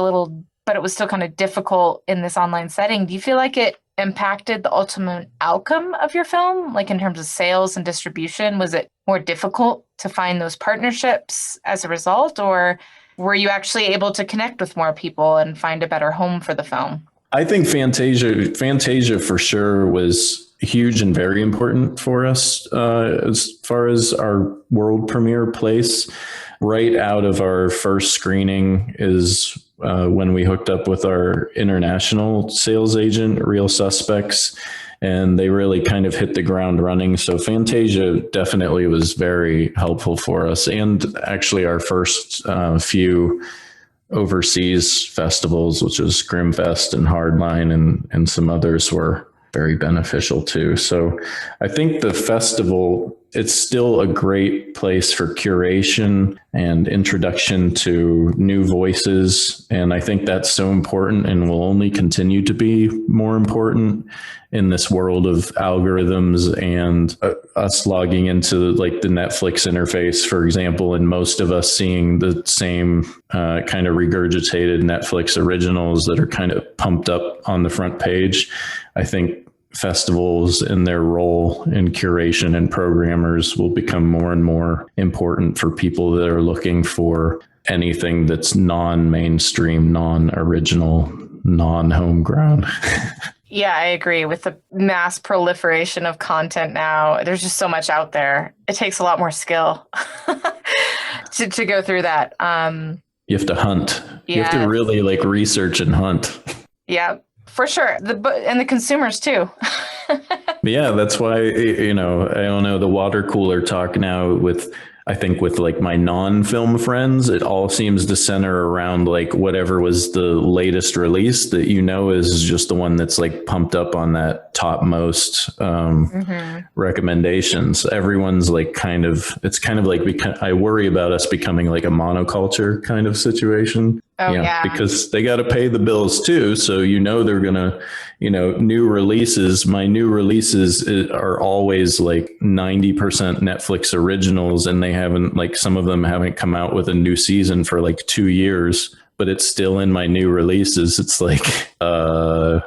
but it was still kind of difficult in this online setting, do you feel like it impacted the ultimate outcome of your film? Like in terms of sales and distribution, was it more difficult to find those partnerships as a result, or were you actually able to connect with more people and find a better home for the film? I think Fantasia for sure was huge and very important for us as far as our world premiere place. Right out of our first screening is when we hooked up with our international sales agent, Real Suspects, and they really kind of hit the ground running. So Fantasia definitely was very helpful for us. And actually our first few overseas festivals, which was Grimfest and Hardline and some others, were very beneficial too. So I think the festival, it's still a great place for curation and introduction to new voices. And I think that's so important and will only continue to be more important in this world of algorithms and us logging into like the Netflix interface, for example, and most of us seeing the same kind of regurgitated Netflix originals that are kind of pumped up on the front page. I think festivals and their role in curation and programmers will become more and more important for people that are looking for anything that's non-mainstream, non-original, non-homegrown. Yeah, I agree. With the mass proliferation of content now, there's just so much out there. It takes a lot more skill to go through that. You have to hunt. Yeah. You have to really research and hunt. Yeah. For sure. And the consumers too. Yeah, that's why, I don't know, the water cooler talk now I think with my non-film friends, it all seems to center around whatever was the latest release that is just the one that's pumped up on that topmost recommendations. Everyone's I worry about us becoming a monoculture kind of situation. Oh, yeah. Because they got to pay the bills too. So, they're going to, new releases. My new releases are always 90% Netflix originals, and they haven't, some of them haven't come out with a new season for 2 years, but it's still in my new releases. It's I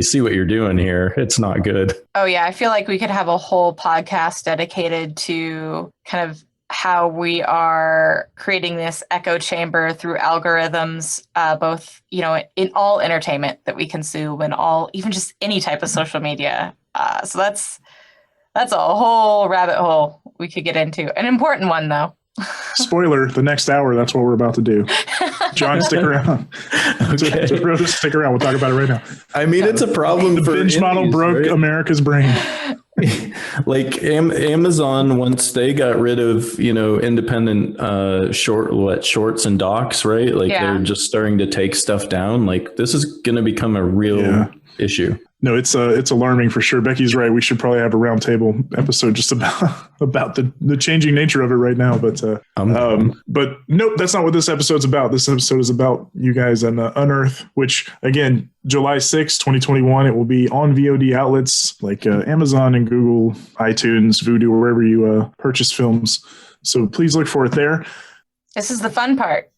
see what you're doing here. It's not good. Oh yeah. I feel like we could have a whole podcast dedicated to kind of how we are creating this echo chamber through algorithms, both, in all entertainment that we consume and even just any type of social media. So that's a whole rabbit hole we could get into. An important one, though. Spoiler, the next hour, that's what we're about to do. John, stick around. Okay. Stick around. We'll talk about it right now. I mean, it's a problem for binge model broke right? America's brain. Amazon, once they got rid of, independent shorts and docs, right? They're just starting to take stuff down. This is going to become a real issue. No, it's alarming for sure. Becky's right. We should probably have a roundtable episode just about the changing nature of it right now. But nope, that's not what this episode's about. This episode is about you guys and Unearth, which again, July 6th, 2021, it will be on VOD outlets like Amazon and Google, iTunes, Vudu, or wherever you purchase films. So please look for it there. This is the fun part.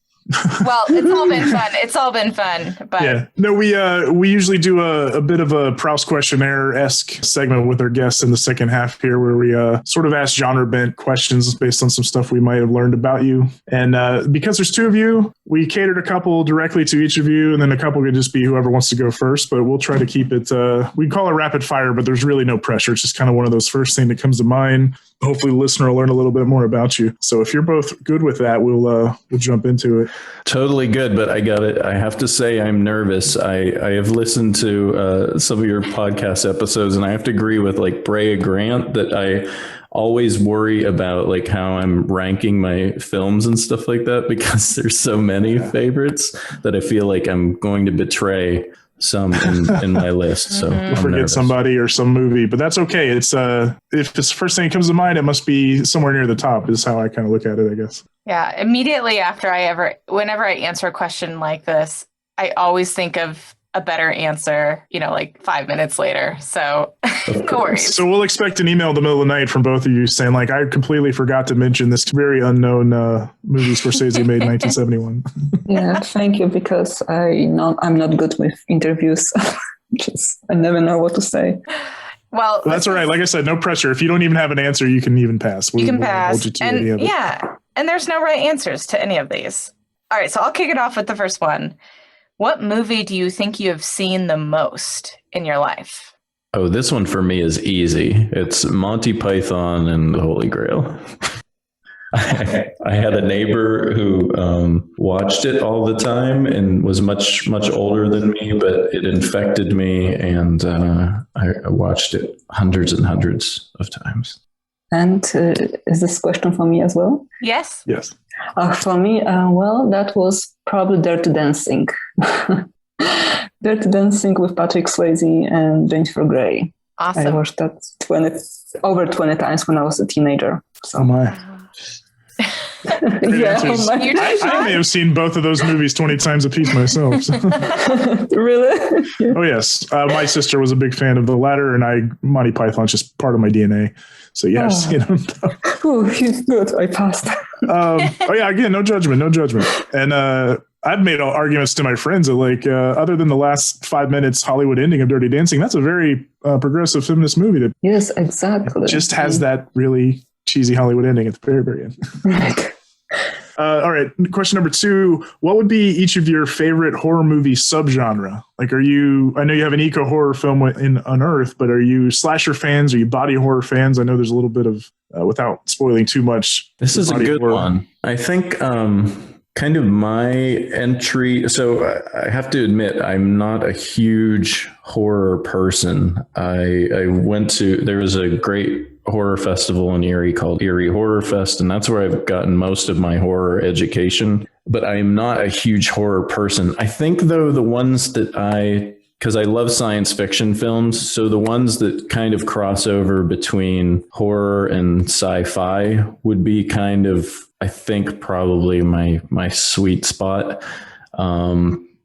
Well, it's all been fun. It's all been fun. But yeah, no, we usually do a bit of a Proust questionnaire-esque segment with our guests in the second half here, where we sort of ask genre-bent questions based on some stuff we might have learned about you. And because there's two of you, we catered a couple directly to each of you, and then a couple could just be whoever wants to go first. But we'll try to keep it. We call it rapid fire, but there's really no pressure. It's just kind of one of those first thing that comes to mind. Hopefully the listener will learn a little bit more about you. So if you're both good with that, we'll jump into it. Totally good, but I have to say I'm nervous. I have listened to some of your podcast episodes, and I have to agree with like Brea Grant that I always worry about like how I'm ranking my films and stuff like that, because there's so many favorites that I feel like I'm going to betray some in my list. So we'll forget somebody or some movie, but that's okay. It's if it's the first thing that comes to mind, it must be somewhere near the top is how I kind of look at it, I guess. Yeah. Immediately after whenever I answer a question like this, I always think of a better answer, like 5 minutes later. So no worries. So we'll expect an email in the middle of the night from both of you saying like, I completely forgot to mention this very unknown movie Scorsese made in 1971. Yeah, thank you, because I'm not good with interviews. I never know what to say. Well, that's all right. Like I said, no pressure. If you don't even have an answer, you can even pass. You can pass. And there's no right answers to any of these. All right, so I'll kick it off with the first one. What movie do you think you have seen the most in your life? Oh, this one for me is easy. It's Monty Python and the Holy Grail. I had a neighbor who watched it all the time and was much, much older than me, but it infected me, and I watched it hundreds and hundreds of times. And is this question for me as well? Yes. Yes. For me, that was probably Dirty Dancing. Dirty Dancing with Patrick Swayze and Jennifer Grey. Awesome. I watched that over 20 times when I was a teenager. So. Oh my. Yeah, I may have seen both of those movies 20 times a piece myself. So. Really? Yeah. Oh, yes. My sister was a big fan of the latter, and Monty Python's just part of my DNA. So, yes. Oh, he's good. I passed. Again, no judgment. And I've made arguments to my friends that, like, other than the last 5 minutes Hollywood ending of Dirty Dancing, that's a very progressive feminist movie that yes, exactly. Just has that really cheesy Hollywood ending at the very, very end. Right. All right. Question number 2. What would be each of your favorite horror movie subgenre? Like, I know you have an eco horror film in Unearth, but are you slasher fans? Are you body horror fans? I know there's a little bit of, without spoiling too much. This is a good one. I think kind of my entry. So I have to admit, I'm not a huge horror person. There was a great horror festival in Erie called Erie Horror Fest, and that's where I've gotten most of my horror education. But I'm not a huge horror person. I think, though, the ones that because I love science fiction films, so the ones that kind of cross over between horror and sci-fi would be kind of, I think, probably my sweet spot.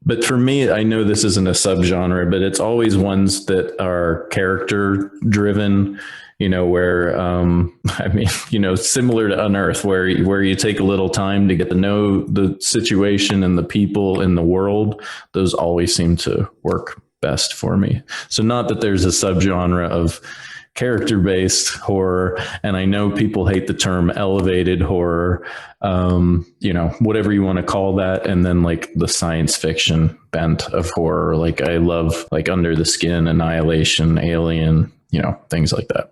But for me, I know this isn't a subgenre, but it's always ones that are character driven, where, similar to Unearth, where you take a little time to get to know the situation and the people in the world. Those always seem to work best for me. So not that there's a subgenre of character-based horror, and I know people hate the term elevated horror, whatever you want to call that, and then like the science fiction bent of horror. Like I love like Under the Skin, Annihilation, Alien, things like that.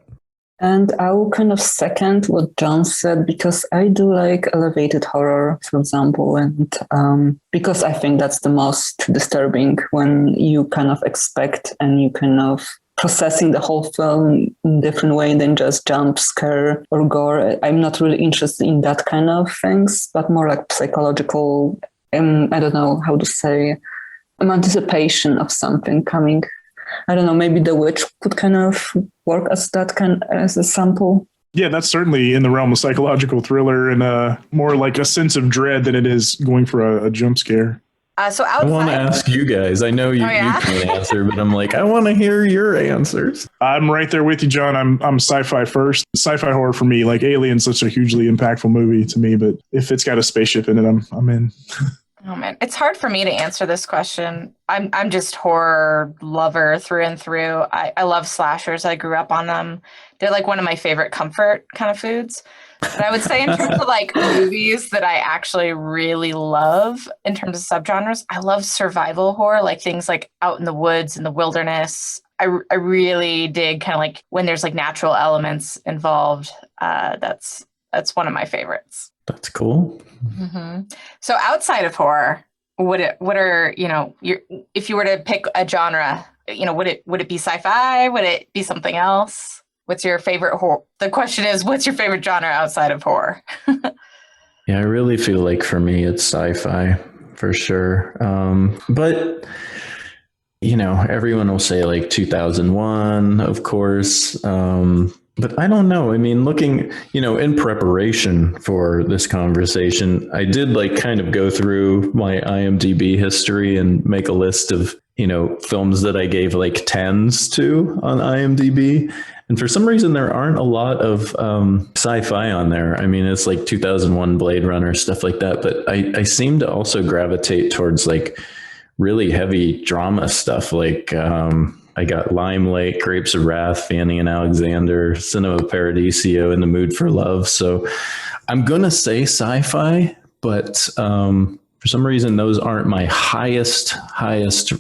And I will kind of second what John said, because I do like elevated horror, for example, and because I think that's the most disturbing, when you kind of expect and you kind of processing the whole film in a different way than just jump scare or gore. I'm not really interested in that kind of things, but more like psychological, I don't know how to say, anticipation of something coming. I don't know, maybe The Witch could kind of work as a sample. Yeah, that's certainly in the realm of psychological thriller and more like a sense of dread than it is going for a jump scare. So I want to ask you guys. I know you can answer, but I'm like, I want to hear your answers. I'm right there with you, John. I'm sci-fi first. Sci-fi horror for me, like Alien's such a hugely impactful movie to me, but if it's got a spaceship in it, I'm in. Oh man, it's hard for me to answer this question. I'm just horror lover through and through. I love slashers. I grew up on them. They're like one of my favorite comfort kind of foods. But I would say in terms of like movies that I actually really love in terms of subgenres, I love survival horror, like things like out in the woods in the wilderness. I really dig kind of like when there's like natural elements involved. That's one of my favorites. That's cool. Mm-hmm. So outside of horror, what are if you were to pick a genre, would it be sci-fi? Would it be something else? What's your favorite horror? The question is, what's your favorite genre outside of horror? Yeah, I really feel like for me, it's sci-fi for sure. But, everyone will say like 2001, of course. But I don't know. I mean, looking, in preparation for this conversation, I did like kind of go through my IMDb history and make a list of, films that I gave like 10s to on IMDb. And for some reason, there aren't a lot of sci-fi on there. I mean, it's like 2001 Blade Runner, stuff like that. But I seem to also gravitate towards like really heavy drama stuff. Like I got Lime Lake, Grapes of Wrath, Fanny and Alexander, Cinema Paradiso, In the Mood for Love. So I'm going to say sci-fi, but for some reason, those aren't my highest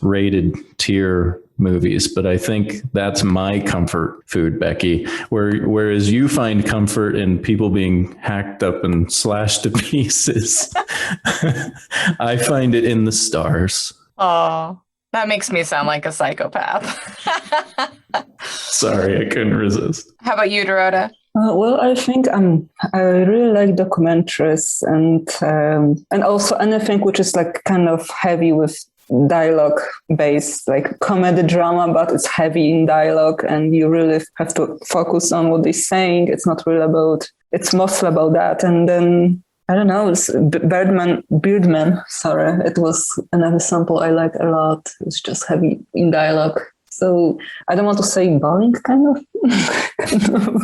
rated tier movies, but I think that's my comfort food, Becky. Whereas you find comfort in people being hacked up and slashed to pieces, I find it in the stars. Oh, that makes me sound like a psychopath. Sorry, I couldn't resist. How about you, Dorota? Well, I think I really like documentaries and also anything which is like kind of heavy with dialogue based, like comedy drama, but it's heavy in dialogue and you really have to focus on what they're saying. It's mostly about that. And then I don't know, it's Birdman, sorry, it was another sample I like a lot. It's just heavy in dialogue. So I don't want to say boring, kind of.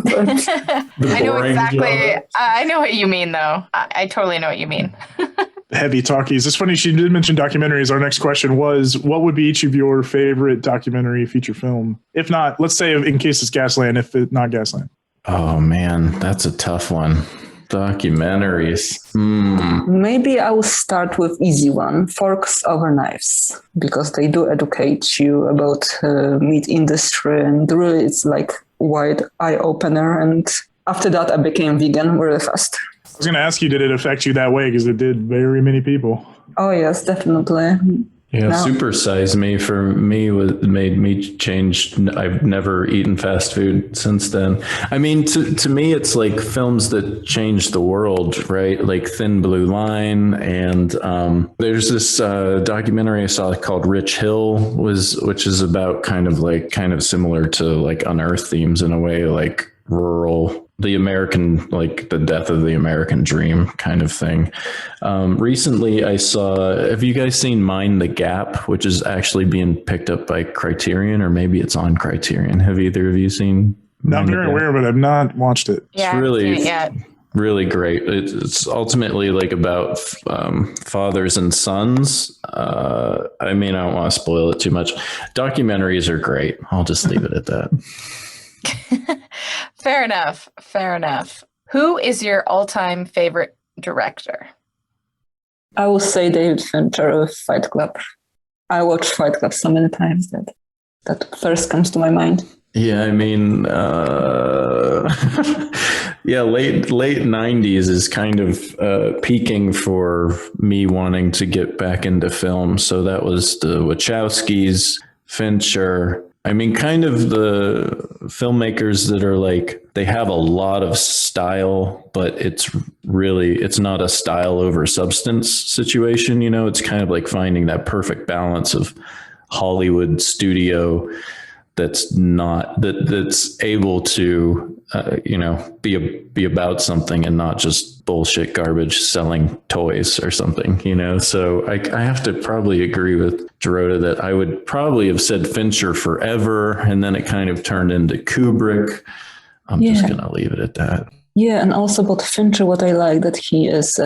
But I know exactly. I know what you mean, though. I totally know what you mean. Heavy talkies. It's funny she did mention documentaries. Our next question was, what would be each of your favorite documentary feature film? If not, let's say in case it's Gasland, if it's not Gasland. Oh man, that's a tough one. Documentaries. Maybe I will start with easy one, Forks Over Knives, because they do educate you about meat industry and really it's like wide eye opener. And after that, I became vegan really fast. I was going to ask you, did it affect you that way? Because it did very many people. Oh, yes, definitely. Yeah, Super Size Me for me made me change. I've never eaten fast food since then. I mean, to me, it's like films that changed the world, right? Like Thin Blue Line, and there's this documentary I saw called Rich Hill, which is about kind of similar to like Unearthed themes in a way, like rural, the American, like the death of the American dream kind of thing. Recently I saw, have you guys seen Mind the Gap, which is actually being picked up by Criterion, or maybe it's on Criterion. Have either of you seen? No, I'm very aware, but I've not watched it. Yeah, it's really, I haven't seen it yet. Really great. It's ultimately like about fathers and sons. I mean, I don't want to spoil it too much. Documentaries are great. I'll just leave it at that. Fair enough. Who is your all-time favorite director? I will say David Fincher of Fight Club. I watched Fight Club so many times that first comes to my mind. Yeah, I mean, yeah, late 90s is kind of peaking for me wanting to get back into film. So that was the Wachowskis, Fincher. I mean, kind of the filmmakers that are like, they have a lot of style, but it's not a style over substance situation. You know, it's kind of like finding that perfect balance of Hollywood studio that's able to, be about something and not just bullshit garbage selling toys or something, So I have to probably agree with Dorota that I would probably have said Fincher forever, and then it kind of turned into Kubrick. I'm just going to leave it at that. Yeah, and also about Fincher, what I like that he is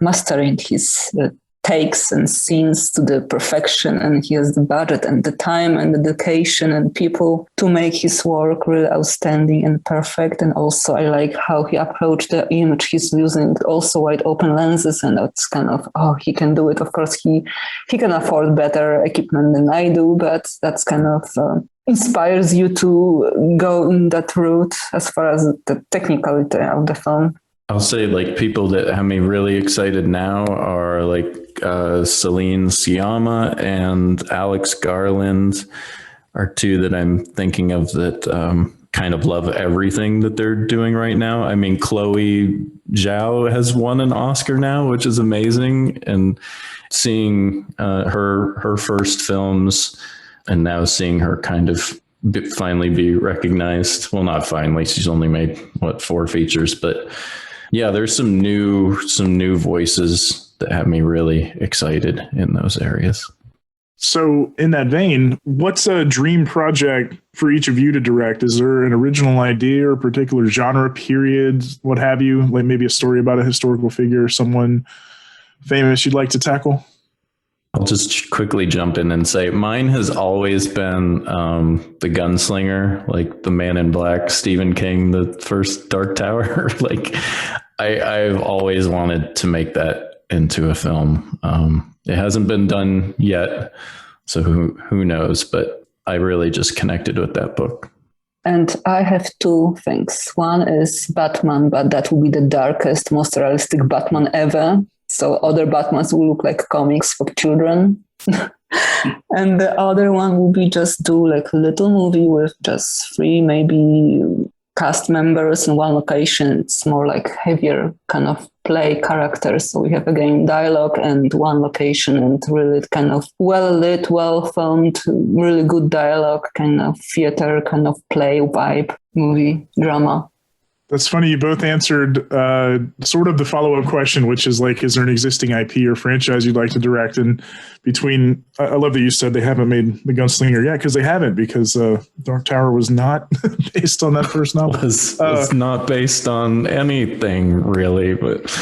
mastering his takes and scenes to the perfection, and he has the budget and the time and the dedication and people to make his work really outstanding and perfect. And also I like how he approached the image. He's using also wide open lenses, and that's kind of, he can do it. Of course, he can afford better equipment than I do, but that's kind of inspires you to go in that route as far as the technicality of the film. I'll say people that have me really excited now are Celine Sciamma and Alex Garland are two that I'm thinking of that kind of love everything that they're doing right now. I mean, Chloe Zhao has won an Oscar now, which is amazing. And seeing her first films and now seeing her kind of finally be recognized. Well, not finally, she's only made 4 features, but yeah, there's some new voices that have me really excited in those areas. So in that vein, what's a dream project for each of you to direct? Is there an original idea or a particular genre, period, what have you? Like maybe a story about a historical figure or someone famous you'd like to tackle? I'll just quickly jump in and say mine has always been the gunslinger, like the Man in Black, Stephen King, the first Dark Tower. I've always wanted to make that into a film. It hasn't been done yet, so who knows? But I really just connected with that book. And I have 2 things. One is Batman, but that will be the darkest, most realistic Batman ever. So other Batmans will look like comics for children. And the other one will be just do a little movie with just 3 maybe cast members in one location. It's more like heavier kind of play characters. So we have again dialogue and one location and really kind of well lit, well filmed, really good dialogue, kind of theater, kind of play vibe, movie, drama. That's funny. You both answered sort of the follow-up question, which is is there an existing IP or franchise you'd like to direct? And I love that you said they haven't made The Gunslinger yet, because they haven't, because Dark Tower was not based on that first novel. It's not based on anything, really. But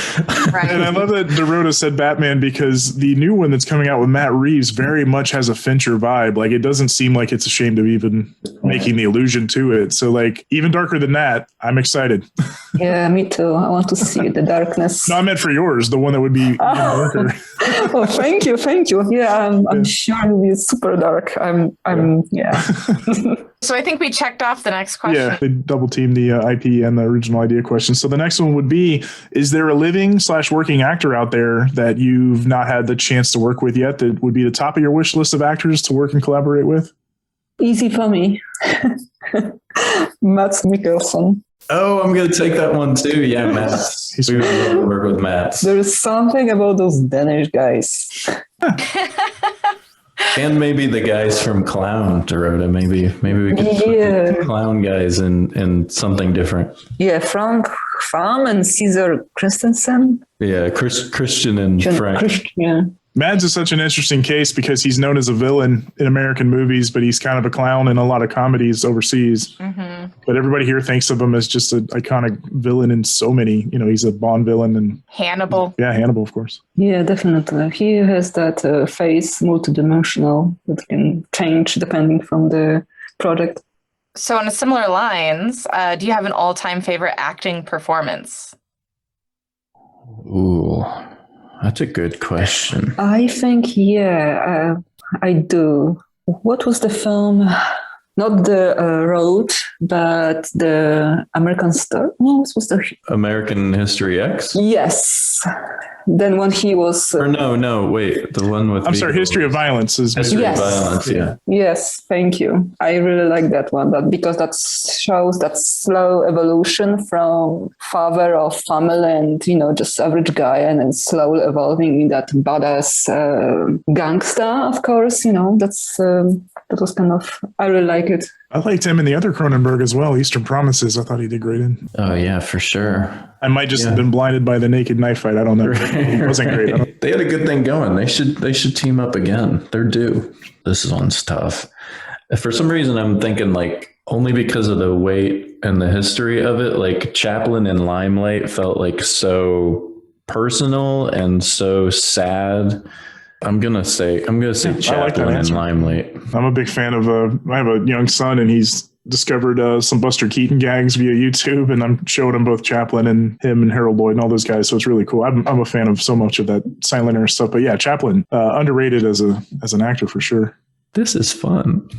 right. And I love that Dorota said Batman, because the new one that's coming out with Matt Reeves very much has a Fincher vibe. It doesn't seem like it's ashamed of even making the allusion to it. So even darker than that, I'm excited. Yeah, me too. I want to see the darkness. No, I meant for yours, the one that would be even darker. Oh, thank you. Yeah, I'm sure it will be super dark. Yeah. So I think we checked off the next question. Yeah, they double teamed the IP and the original idea question. So the next one would be, is there a living/working actor out there that you've not had the chance to work with yet that would be the top of your wish list of actors to work and collaborate with? Easy for me. Mads Mikkelsen. Oh, I'm going to take that one too. Yeah, Matt. We would love to work with Matt. There is something about those Danish guys. And maybe the guys from Clown, Dorota. Maybe we could put the Clown guys in something different. Yeah, Frank Fram and Caesar Christensen. Yeah, Christian and Frank. Yeah. Mads is such an interesting case because he's known as a villain in American movies, but he's kind of a clown in a lot of comedies overseas. Mm-hmm. But everybody here thinks of him as just an iconic villain in so many. He's a Bond villain and Hannibal. Yeah, Hannibal, of course. Yeah, definitely. He has that face, multidimensional, that can change depending from the project. So on a similar lines, do you have an all-time favorite acting performance? Ooh. That's a good question. I think, I do. What was the film? Not The Road, but the American Star? No, what was the... American History X? Yes. then when he was Or no, wait, the one with I'm sorry, History of Violence is History Yes. of Violence, yeah. Yes, thank you. I really like that one, because that shows that slow evolution from father of family and, just average guy, and then slowly evolving in that badass gangster, of course, that was kind of, I really like it. I liked him in the other Cronenberg as well, Eastern Promises. I thought he did great in. Oh yeah, for sure. I might just have been blinded by the naked knife fight. I don't know. He wasn't great. They had a good thing going. They should team up again. They're due. This one's tough. For some reason, I'm thinking like only because of the weight and the history of it, like Chaplin in Limelight felt like so personal and so sad. I'm gonna say Chaplin in Limelight. I'm a big fan of. I have a young son, and he's discovered some Buster Keaton gags via YouTube, and I'm showing him both Chaplin and him and Harold Lloyd and all those guys. So it's really cool. I'm a fan of so much of that silent era stuff. But yeah, Chaplin underrated as an actor for sure. This is fun.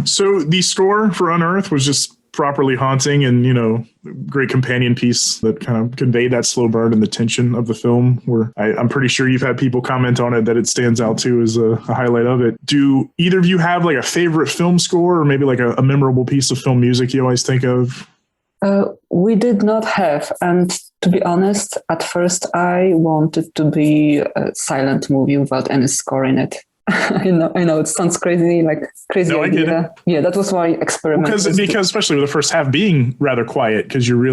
So the score for Unearthed was just properly haunting, and great companion piece that kind of conveyed that slow burn and the tension of the film, where I'm pretty sure you've had people comment on it that it stands out too as a highlight of it. Do either of you have like a favorite film score, or maybe like a memorable piece of film music you always think of? We did not have, and to be honest, at first I wanted to be a silent movie without any score in it. I know it sounds crazy, No, I get it. Yeah, that was why I experimented. Because especially with the first half being rather quiet, because you're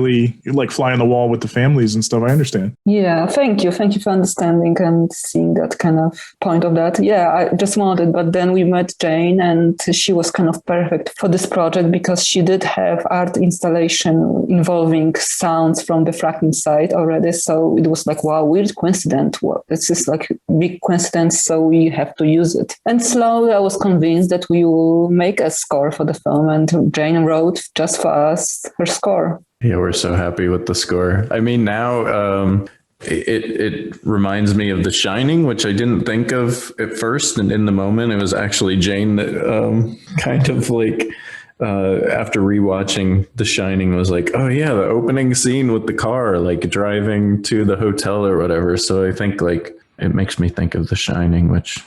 like fly on the wall with the families and stuff. I understand. Yeah, thank you for understanding and seeing that kind of point of that. Yeah, I just wanted, but then we met Jane, and she was kind of perfect for this project because she did have art installation involving sounds from the fracking site already. So it was like, wow, weird coincidence. Well, this is like big coincidence, so we have to use it. And slowly I was convinced that we will make a score for the film, and Jane wrote just for us her score. Yeah, we're so happy with the score. I mean, now it reminds me of The Shining, which I didn't think of at first, and in the moment it was actually Jane that kind of like after rewatching The Shining was like, oh yeah, the opening scene with the car like driving to the hotel or whatever. So I think like it makes me think of The Shining, which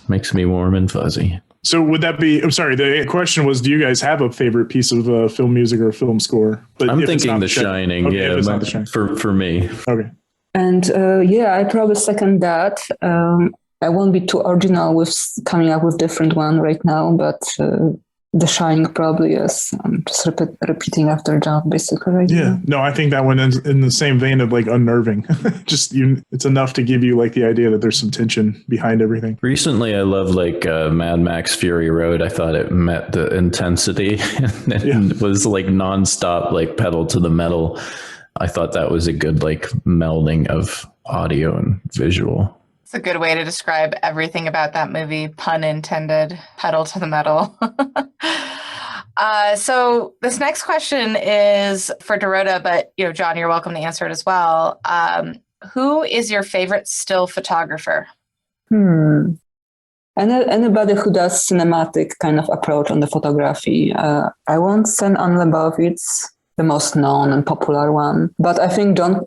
makes me warm and fuzzy. So would that be, I'm sorry, the question was, do you guys have a favorite piece of film music or film score? But I'm thinking The Shining. Okay, yeah, not The Shining. For me. Okay. And yeah, I probably second that. I won't be too original with coming up with different one right now, but The Shining probably is. I'm just repeating after John, basically. Right Yeah, now. no, I think that one is in the same vein of like unnerving. Just it's enough to give you like the idea that there's some tension behind everything. Recently, I love like Mad Max Fury Road. I thought it met the intensity and was like nonstop, like pedal to the metal. I thought that was a good like melding of audio and visual. It's a good way to describe everything about that movie, pun intended, pedal to the metal. So this next question is for Dorota, but John, you're welcome to answer it as well. Who is your favorite still photographer? Anybody who does cinematic kind of approach on the photography. I won't say Lebowitz, the most known and popular one, but I think John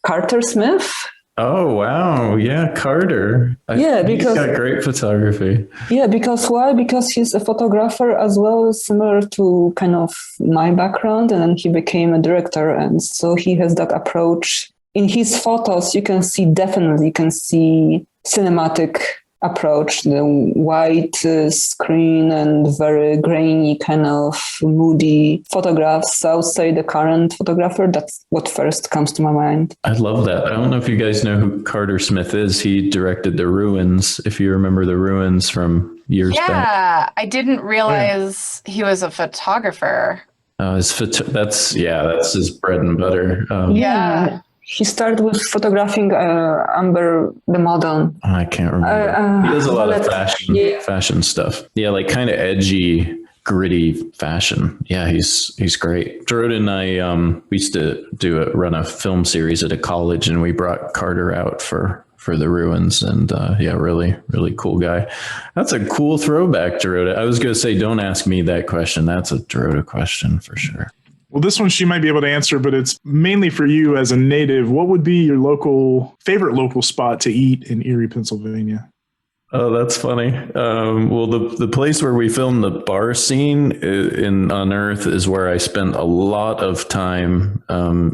Carter Smith. Oh, wow. Yeah, Carter. Because he's got great photography. Yeah, because why? Because he's a photographer as well, similar to kind of my background, and then he became a director. And so he has that approach. In his photos, you can see cinematic approach, the white screen and very grainy kind of moody photographs. So I would say the current photographer, that's what first comes to my mind. I love that. I don't know if you guys know who Carter Smith is. He directed The Ruins, if you remember The Ruins from years back. Yeah, I didn't realize he was a photographer. That's his bread and butter. Yeah. He started with photographing Amber the model. I can't remember. He does a lot of fashion stuff. Yeah, like kind of edgy, gritty fashion. Yeah, he's great. Dorota and I we used to run a film series at a college, and we brought Carter out for The Ruins, and really, really cool guy. That's a cool throwback, Dorota. I was going to say, don't ask me that question. That's a Dorota question for sure. Well, this one she might be able to answer, but it's mainly for you as a native. What would be your favorite local spot to eat in Erie, Pennsylvania? Oh, that's funny. Well, the place where we filmed the bar scene in Unearth is where I spent a lot of time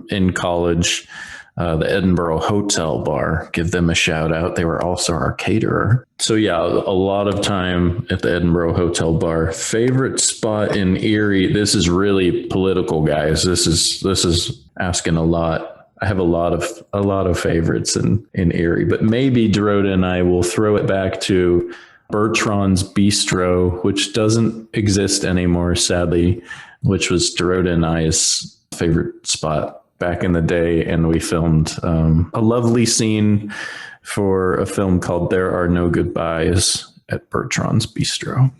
in college. The Edinburgh Hotel Bar, give them a shout out. They were also our caterer. So yeah, a lot of time at the Edinburgh Hotel Bar. Favorite spot in Erie. This is really political, guys. This is asking a lot. I have a lot of favorites in Erie, but maybe Dorota and I will throw it back to Bertrand's Bistro, which doesn't exist anymore, sadly, which was Dorota and I's favorite spot back in the day. And we filmed a lovely scene for a film called There Are No Goodbyes at Bertrand's Bistro.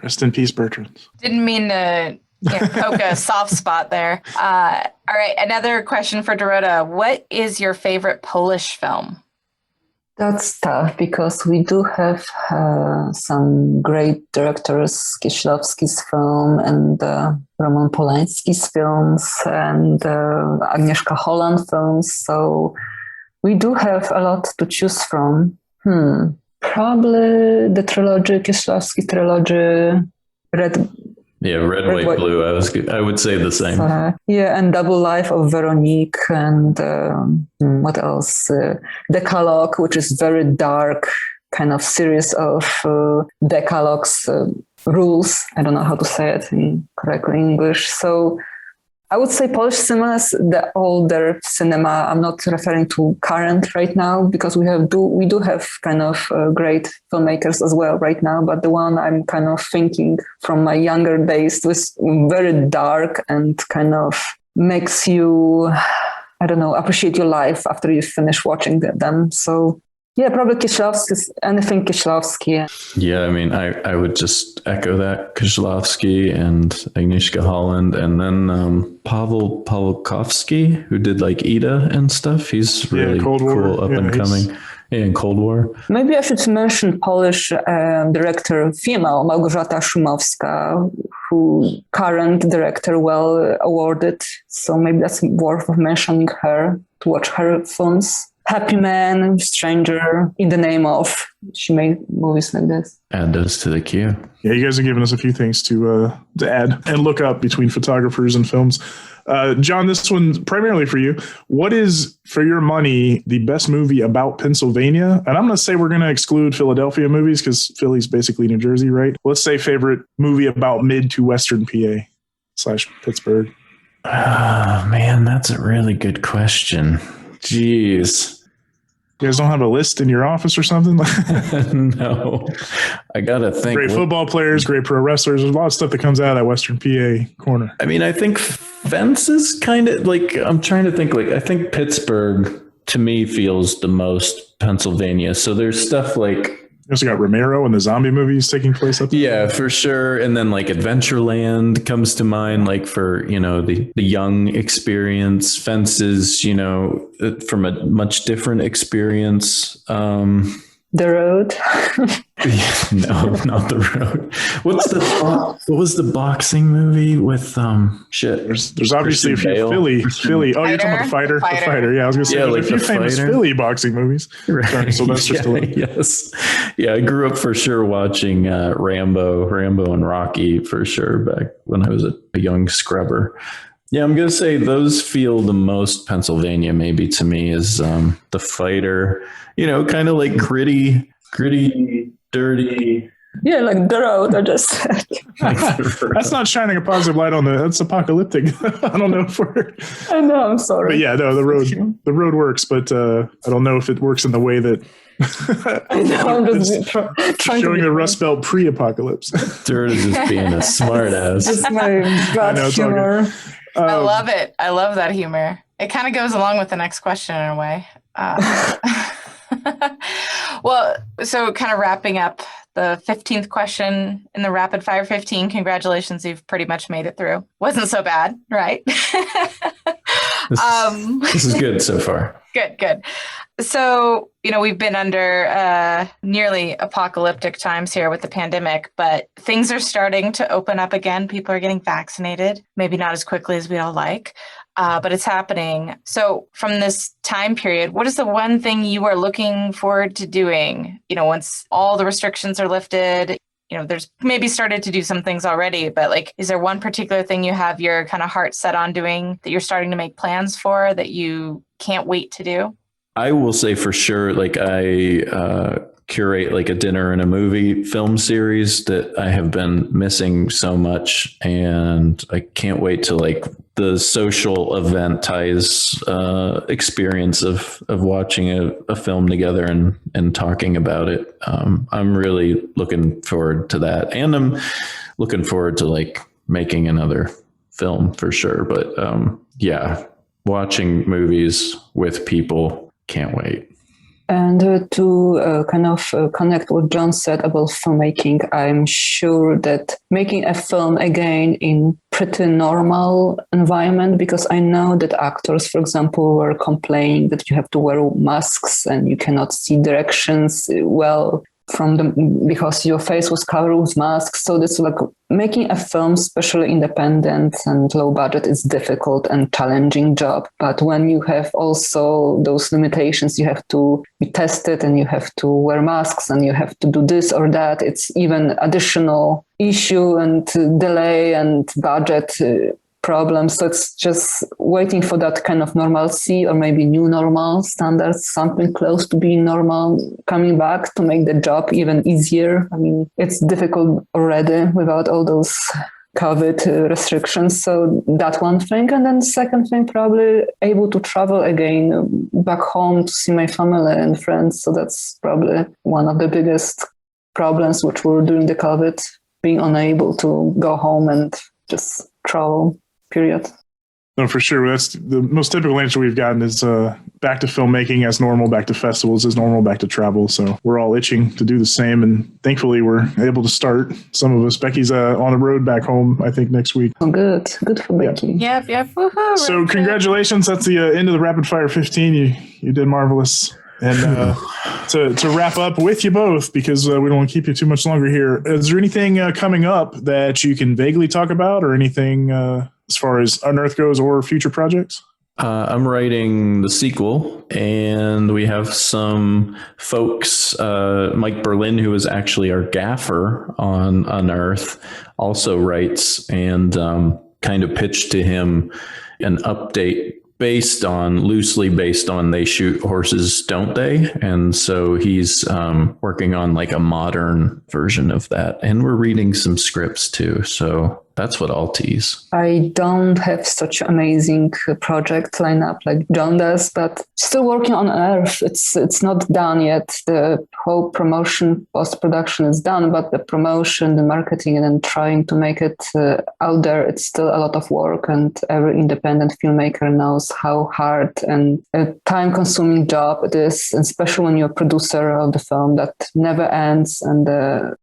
Rest in peace, Bertrand. Didn't mean to poke a soft spot there. All right, another question for Dorota. What is your favorite Polish film? That's tough because we do have some great directors, Kieślowski's film and Roman Polanski's films and Agnieszka Holland films. So we do have a lot to choose from. Probably the trilogy, Kieślowski trilogy, Red, White, Blue. I would say the same. And Double Life of Veronique and what else? Decalogue, which is very dark, kind of series of decalogues, rules. I don't know how to say it in correctly English. So I would say Polish cinema is the older cinema. I'm not referring to current right now because we do have kind of great filmmakers as well right now. But the one I'm kind of thinking from my younger days was very dark and kind of makes you, I don't know, appreciate your life after you finish watching them. So yeah, probably Kieślowski, anything Kieślowski. Yeah, I mean, I would just echo that. Kieślowski and Agnieszka Holland, and then Paweł Pawlikowski, who did like Ida and stuff. He's really cool, up and coming. In Cold War. Maybe I should mention Polish director, female, Małgorzata Szumowska, who current director, well awarded. So maybe that's worth mentioning her, to watch her films. Happy Man, Stranger, In the Name Of. She made movies like this. Add those to the queue. Yeah, you guys are giving us a few things to add and look up between photographers and films. John, this one's primarily for you. What is, for your money, the best movie about Pennsylvania? And I'm going to say we're going to exclude Philadelphia movies because Philly's basically New Jersey, right? Let's say favorite movie about mid to Western PA/Pittsburgh. Oh, man, that's a really good question. Jeez. You guys don't have a list in your office or something? No. I got to think. Great football players, great pro wrestlers. There's a lot of stuff that comes out of that Western PA corner. I mean, I think Fence is kind of like, I'm trying to think, like, I think Pittsburgh to me feels the most Pennsylvania. So there's stuff like, you also got Romero and the zombie movies taking place up there. Yeah, for sure. And then like Adventureland comes to mind, like for, you know, the young experience. Fences, you know, from a much different experience. The Road. No, not The Road. What was the boxing movie with There's obviously a few Philly. Oh, you're talking about The Fighter. Yeah, I was gonna say there's a few famous Philly boxing movies. Right. Yes. Yeah, I grew up for sure watching Rambo and Rocky for sure back when I was a young scrubber. Yeah, I'm going to say those feel the most Pennsylvania maybe to me is The Fighter, you know, kind of like gritty, dirty. Yeah, like The Road, I just said. That's not shining a positive light on that's apocalyptic. I don't know if we're... I know, I'm sorry. But yeah, no, the road works, but I don't know if it works in the way that... I know, I'm just trying showing the Rust Belt pre-apocalypse. Dirt is just being a smart ass. Just my bad humor. I love it. I love that humor. It kind of goes along with the next question in a way. Well, so kind of wrapping up the 15th question in the Rapid Fire 15. Congratulations. You've pretty much made it through. Wasn't so bad, right? This is good so far. Good. So, we've been under nearly apocalyptic times here with the pandemic, but things are starting to open up again. People are getting vaccinated, maybe not as quickly as we'd all like, but it's happening. So from this time period, what is the one thing you are looking forward to doing, once all the restrictions are lifted? There's maybe started to do some things already, but is there one particular thing you have your kind of heart set on doing that you're starting to make plans for that you can't wait to do? I will say for sure, I curate a dinner and a movie film series that I have been missing so much. And I can't wait to the social event ties experience of watching a film together and talking about it. I'm really looking forward to that. And I'm looking forward to making another film for sure. But watching movies with people, can't wait. And to connect what John said about filmmaking, I'm sure that making a film again in pretty normal environment, because I know that actors, for example, were complaining that you have to wear masks and you cannot see directions well because your face was covered with masks. So this making a film, especially independent and low budget, is difficult and challenging job. But when you have also those limitations, you have to be tested and you have to wear masks and you have to do this or that. It's even additional issue and delay and budget problems. So it's just waiting for that kind of normalcy, or maybe new normal standards, something close to being normal, coming back to make the job even easier. I mean, it's difficult already without all those COVID restrictions. So that one thing. And then second thing, probably able to travel again back home to see my family and friends. So that's probably one of the biggest problems which were during the COVID, being unable to go home and just travel. Period. No, for sure. That's the most typical answer we've gotten is back to filmmaking as normal, back to festivals as normal, back to travel. So we're all itching to do the same. And thankfully, we're able to start. Some of us, Becky's on the road back home, I think, next week. Oh, good. Good for Becky. Yep. Woo-hoo, so congratulations. That's the end of the Rapid Fire 15. You did marvelous. And to wrap up with you both, because we don't want to keep you too much longer here, is there anything coming up that you can vaguely talk about, or anything as far as Unearth goes, or future projects? I'm writing the sequel, and we have some folks, Mike Berlin, who is actually our gaffer on Unearth, also writes, and kind of pitched to him an update loosely based on They Shoot Horses, Don't They? And so he's working on a modern version of that. And we're reading some scripts too. So that's what I'll tease. I don't have such amazing project lineup like John does, but still working on Earth. It's not done yet. The whole promotion, post-production is done, but the promotion, the marketing, and then trying to make it out there, it's still a lot of work. And every independent filmmaker knows how hard and a time-consuming job it is, and especially when you're a producer of the film, that never ends. And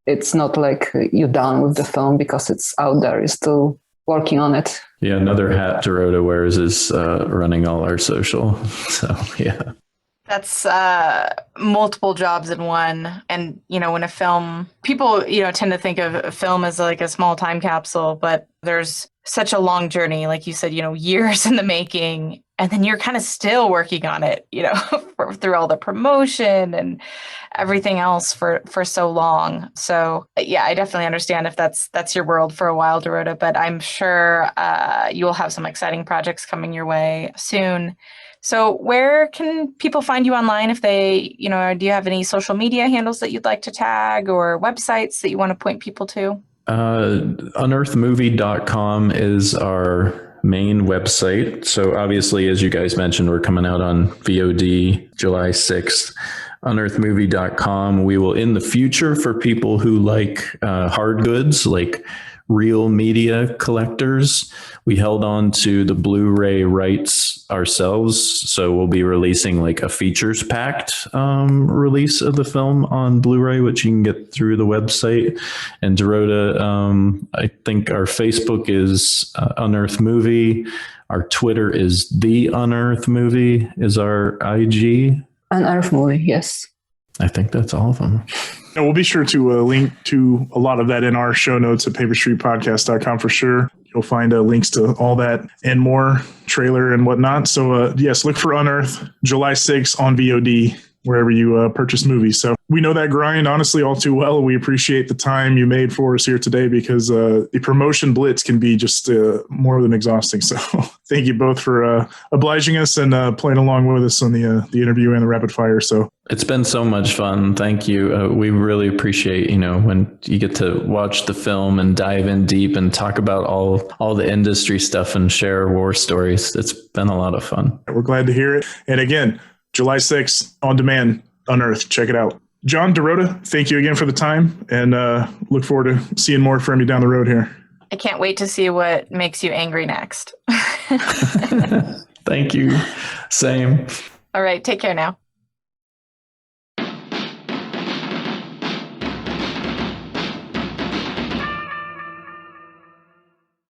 it's not like you're done with the film because it's out there. You're still working on it. Yeah, another hat Dorota wears is running all our social. So, yeah. That's multiple jobs in one. And, when a film, people, tend to think of a film as a small time capsule, but there's such a long journey, like you said, years in the making. And then you're kind of still working on it, through all the promotion and everything else for so long. So, yeah, I definitely understand if that's your world for a while, Dorota, but I'm sure you will have some exciting projects coming your way soon. So where can people find you online if they, do you have any social media handles that you'd like to tag, or websites that you want to point people to? Unearthmovie.com is our main website. So obviously, as you guys mentioned, we're coming out on VOD July 6th. Unearthmovie.com. We will, in the future, for people who like hard goods, like real media collectors. We held on to the Blu-ray rights ourselves, so we'll be releasing like a features packed release of the film on Blu-ray, which you can get through the website. And Dorota, I think our Facebook is Unearth Movie. Our Twitter is The Unearth Movie is our IG. Unearth Movie, yes. I think that's all of them. And we'll be sure to link to a lot of that in our show notes at paperstreetpodcast.com for sure. You'll find links to all that and more, trailer and whatnot. So yes, look for Unearth, July 6th on VOD, wherever you purchase movies. So we know that grind, honestly, all too well. We appreciate the time you made for us here today because the promotion blitz can be just more than exhausting. So thank you both for obliging us and playing along with us on the interview and the rapid fire. So it's been so much fun. Thank you. We really appreciate, when you get to watch the film and dive in deep and talk about all the industry stuff and share war stories. It's been a lot of fun. We're glad to hear it. And again, July 6th, on demand, Unearthed. Check it out. John, Dorota, thank you again for the time, and look forward to seeing more from you down the road here. I can't wait to see what makes you angry next. Thank you. Same. All right. Take care now.